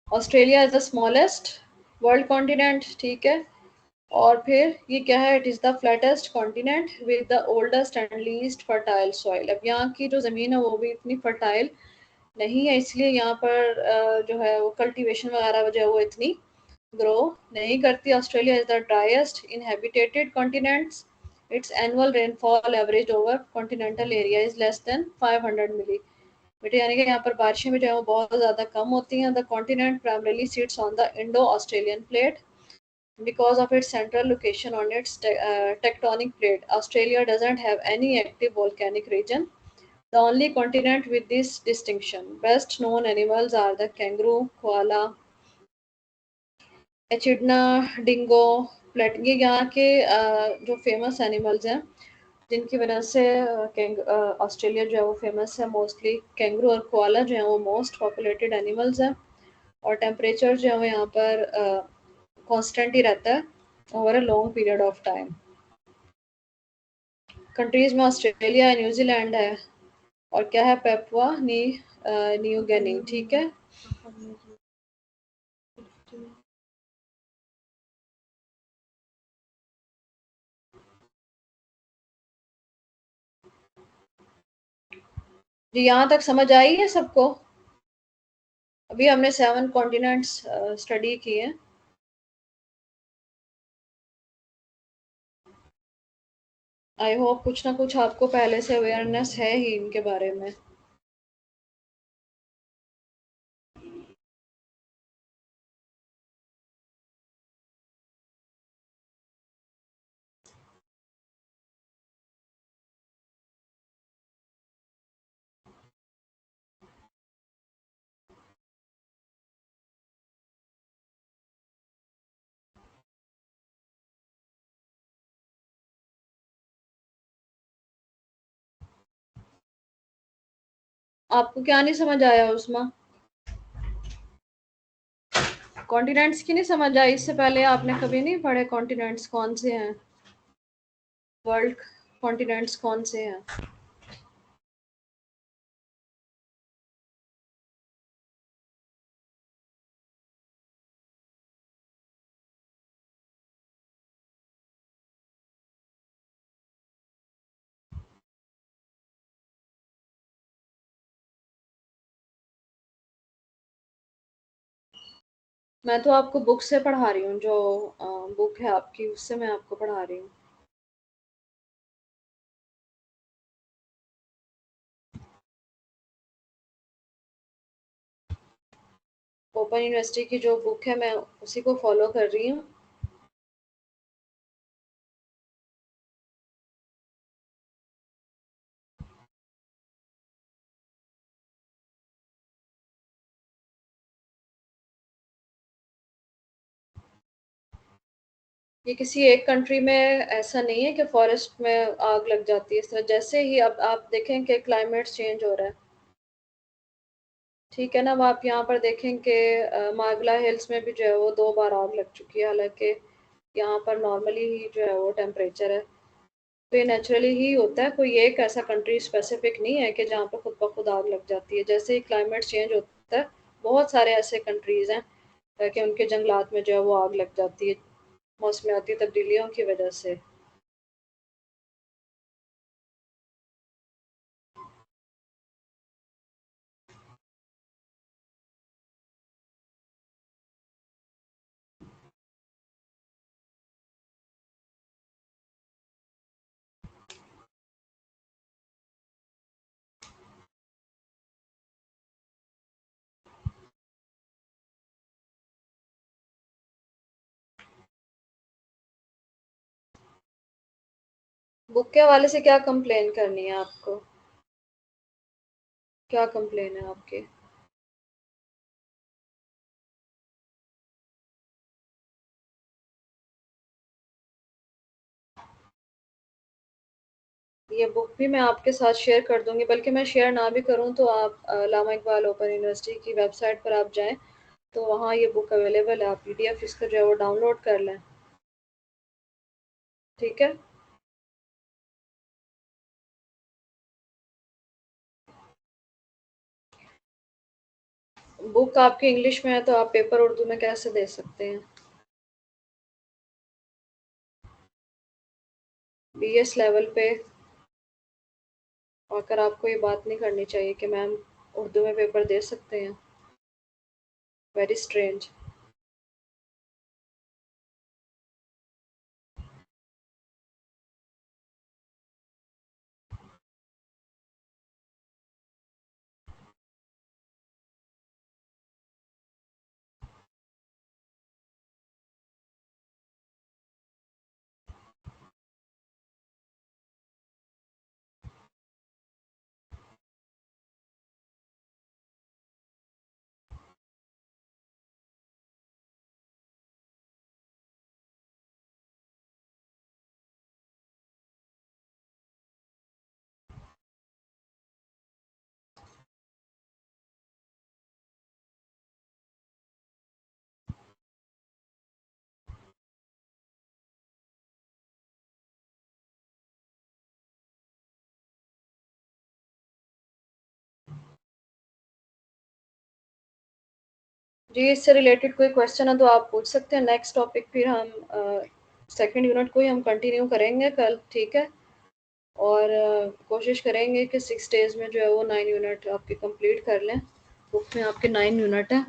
Australia is the smallest world continent, ठीक है। और फिर ये क्या है, it is the flattest continent with the oldest and least fertile soil. अब यहाँ की जो ज़मीन है वो भी इतनी फर्टाइल नहीं है, इसलिए यहाँ पर जो है वो कल्टीवेशन वगैरह जो है वो इतनी ग्रो नहीं करती। Australia is the driest inhabited continents. Its annual rainfall average over continental area is less than 500 millimetre, यानी कि यहाँ पर बारिशें भी जो है वो बहुत ज़्यादा कम होती हैं। The continent primarily sits on the Indo Australian plate because of its central location on its tectonic plate. Australia doesn't have any active volcanic region, the only continent with this distinction. Best known animals are the kangaroo, koala, echidna, dingo, प्लेट, ये यहाँ के जो famous animals हैं जिनकी वजह से Australia जो है वो फेमस है। मोस्टली कैंगरू और कोआला जो है वो मोस्ट पॉपुलेटेड एनिमल्स हैं और टेम्परेचर जो है वो यहाँ पर कांस्टेंट ही रहता है over a long period of time. Countries में ऑस्ट्रेलिया है, न्यूजीलैंड है और क्या है, पेपुआ न्यू गिनी, ठीक है। जी यहाँ तक समझ आई है सबको? अभी हमने 7 कॉन्टिनेंट्स स्टडी किए हैं। आई होप कुछ ना कुछ आपको पहले से अवेयरनेस है ही इनके बारे में। आपको क्या नहीं समझ आया उसमें? कॉन्टिनेंट्स की नहीं समझ आई? इससे पहले आपने कभी नहीं पढ़े कॉन्टिनेंट्स कौन से हैं? वर्ल्ड कॉन्टिनेंट्स कौन से हैं? मैं तो आपको बुक से पढ़ा रही हूँ, जो बुक है आपकी उससे मैं आपको पढ़ा रही हूँ। ओपन यूनिवर्सिटी की जो बुक है मैं उसी को फॉलो कर रही हूँ। ये किसी एक कंट्री में ऐसा नहीं है कि फॉरेस्ट में आग लग जाती है इस तरह। जैसे ही अब आप देखें कि क्लाइमेट चेंज हो रहा है, ठीक है ना, अब आप यहाँ पर देखें कि मार्गला हिल्स में भी जो है वो 2 बार आग लग चुकी है, हालांकि यहाँ पर नॉर्मली ही जो है वो टेम्परेचर है। तो ये नेचुरली ही होता है, कोई एक ऐसा कंट्री स्पेसिफिक नहीं है कि जहाँ पर खुद ब खुद आग लग जाती है। जैसे ही क्लाइमेट चेंज होता है, बहुत सारे ऐसे कंट्रीज़ हैं कि उनके जंगलात में जो है वो आग लग जाती है मौसमियाती तब्दीलियों की वजह से। बुक के हवाले से क्या कंप्लेन करनी है आपको? क्या कंप्लेन है आपके? ये बुक भी मैं आपके साथ शेयर कर दूंगी, बल्कि मैं शेयर ना भी करूं तो आप अल्लामा इकबाल ओपन यूनिवर्सिटी की वेबसाइट पर आप जाएं, तो वहाँ ये बुक अवेलेबल है। आप पीडीएफ इसका जो है वो डाउनलोड कर लें। ठीक है। बुक आपकी इंग्लिश में है तो आप पेपर उर्दू में कैसे दे सकते हैं? बीएस लेवल पे आकर आपको ये बात नहीं करनी चाहिए कि मैम उर्दू में पेपर दे सकते हैं। Very strange. जी, इससे रिलेटेड कोई क्वेश्चन है तो आप पूछ सकते हैं। नेक्स्ट टॉपिक फिर हम सेकंड यूनिट को ही हम कंटिन्यू करेंगे कल, ठीक है। और कोशिश करेंगे कि 6 डेज़ में जो है वो 9 यूनिट आपके कंप्लीट कर लें। बुक में आपके 9 यूनिट हैं,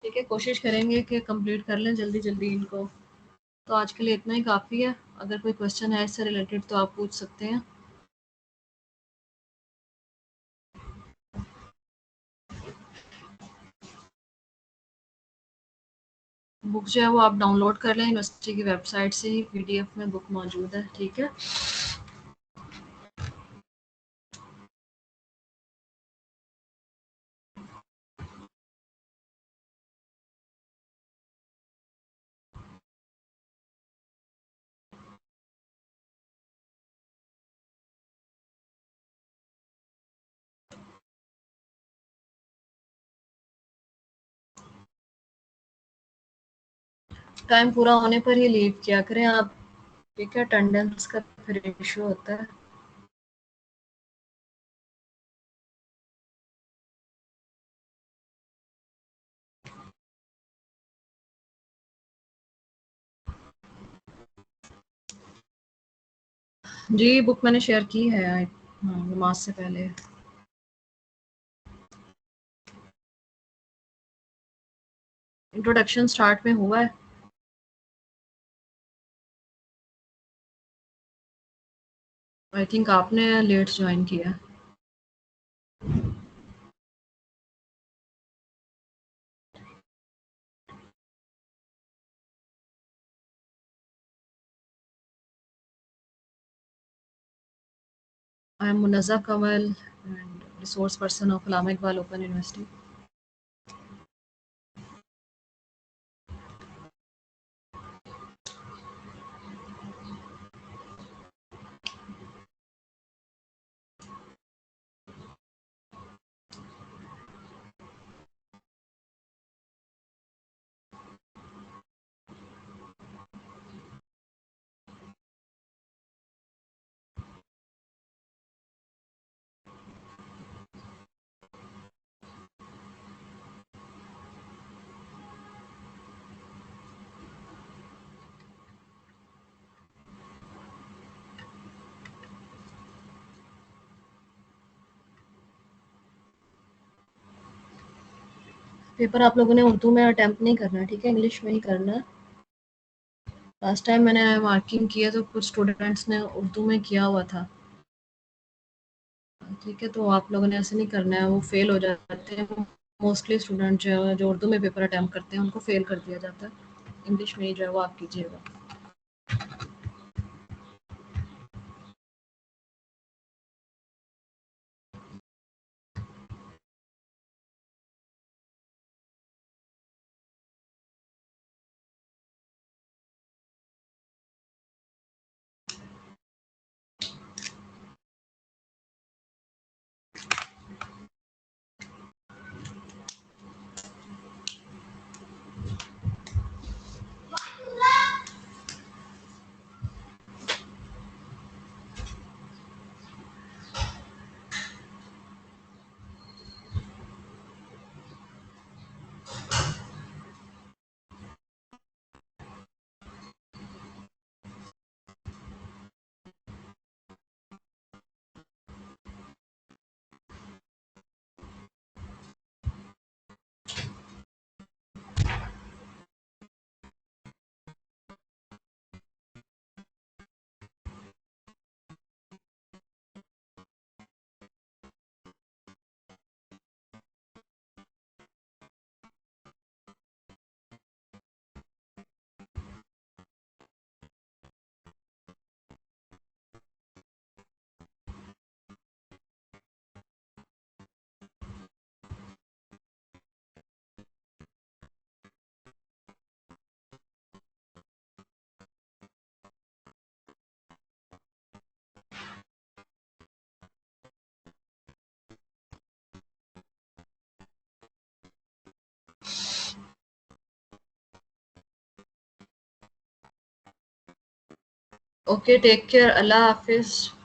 ठीक है। कोशिश करेंगे कि कंप्लीट कर लें जल्दी जल्दी इनको। तो आज के लिए इतना ही काफ़ी है। अगर कोई क्वेश्चन है इससे रिलेटेड तो आप पूछ सकते हैं। बुक जो है वो आप डाउनलोड कर लें यूनिवर्सिटी की वेबसाइट से ही, पीडीएफ में बुक मौजूद है, ठीक है। टाइम पूरा होने पर ही लीव किया करें आप, ठीक है? अटेंडेंस का फिर इशू होता है। जी बुक मैंने शेयर की है, हाँ, नमाज से पहले। इंट्रोडक्शन स्टार्ट में हुआ है। आई थिंक आपने लेट ज्वाइन किया। I am Munazza Kamal and resource person of Allama Iqbal open university. Paper आप लोगों ने उर्दू में अटेम्प्ट नहीं करना, ठीक है? इंग्लिश में ही करना है। लास्ट टाइम मैंने मार्किंग किया तो कुछ स्टूडेंट्स ने उर्दू में किया हुआ था, ठीक है? तो आप लोगों ने ऐसे नहीं करना है, वो फेल हो जाते हैं। मोस्टली स्टूडेंट जो उर्दू में पेपर अटेम्प्ट करते हैं उनको फेल कर दिया जाता है। इंग्लिश में ही जो है वो आप कीजिएगा। ओके, टेक केयर, अल्लाह हाफिज़।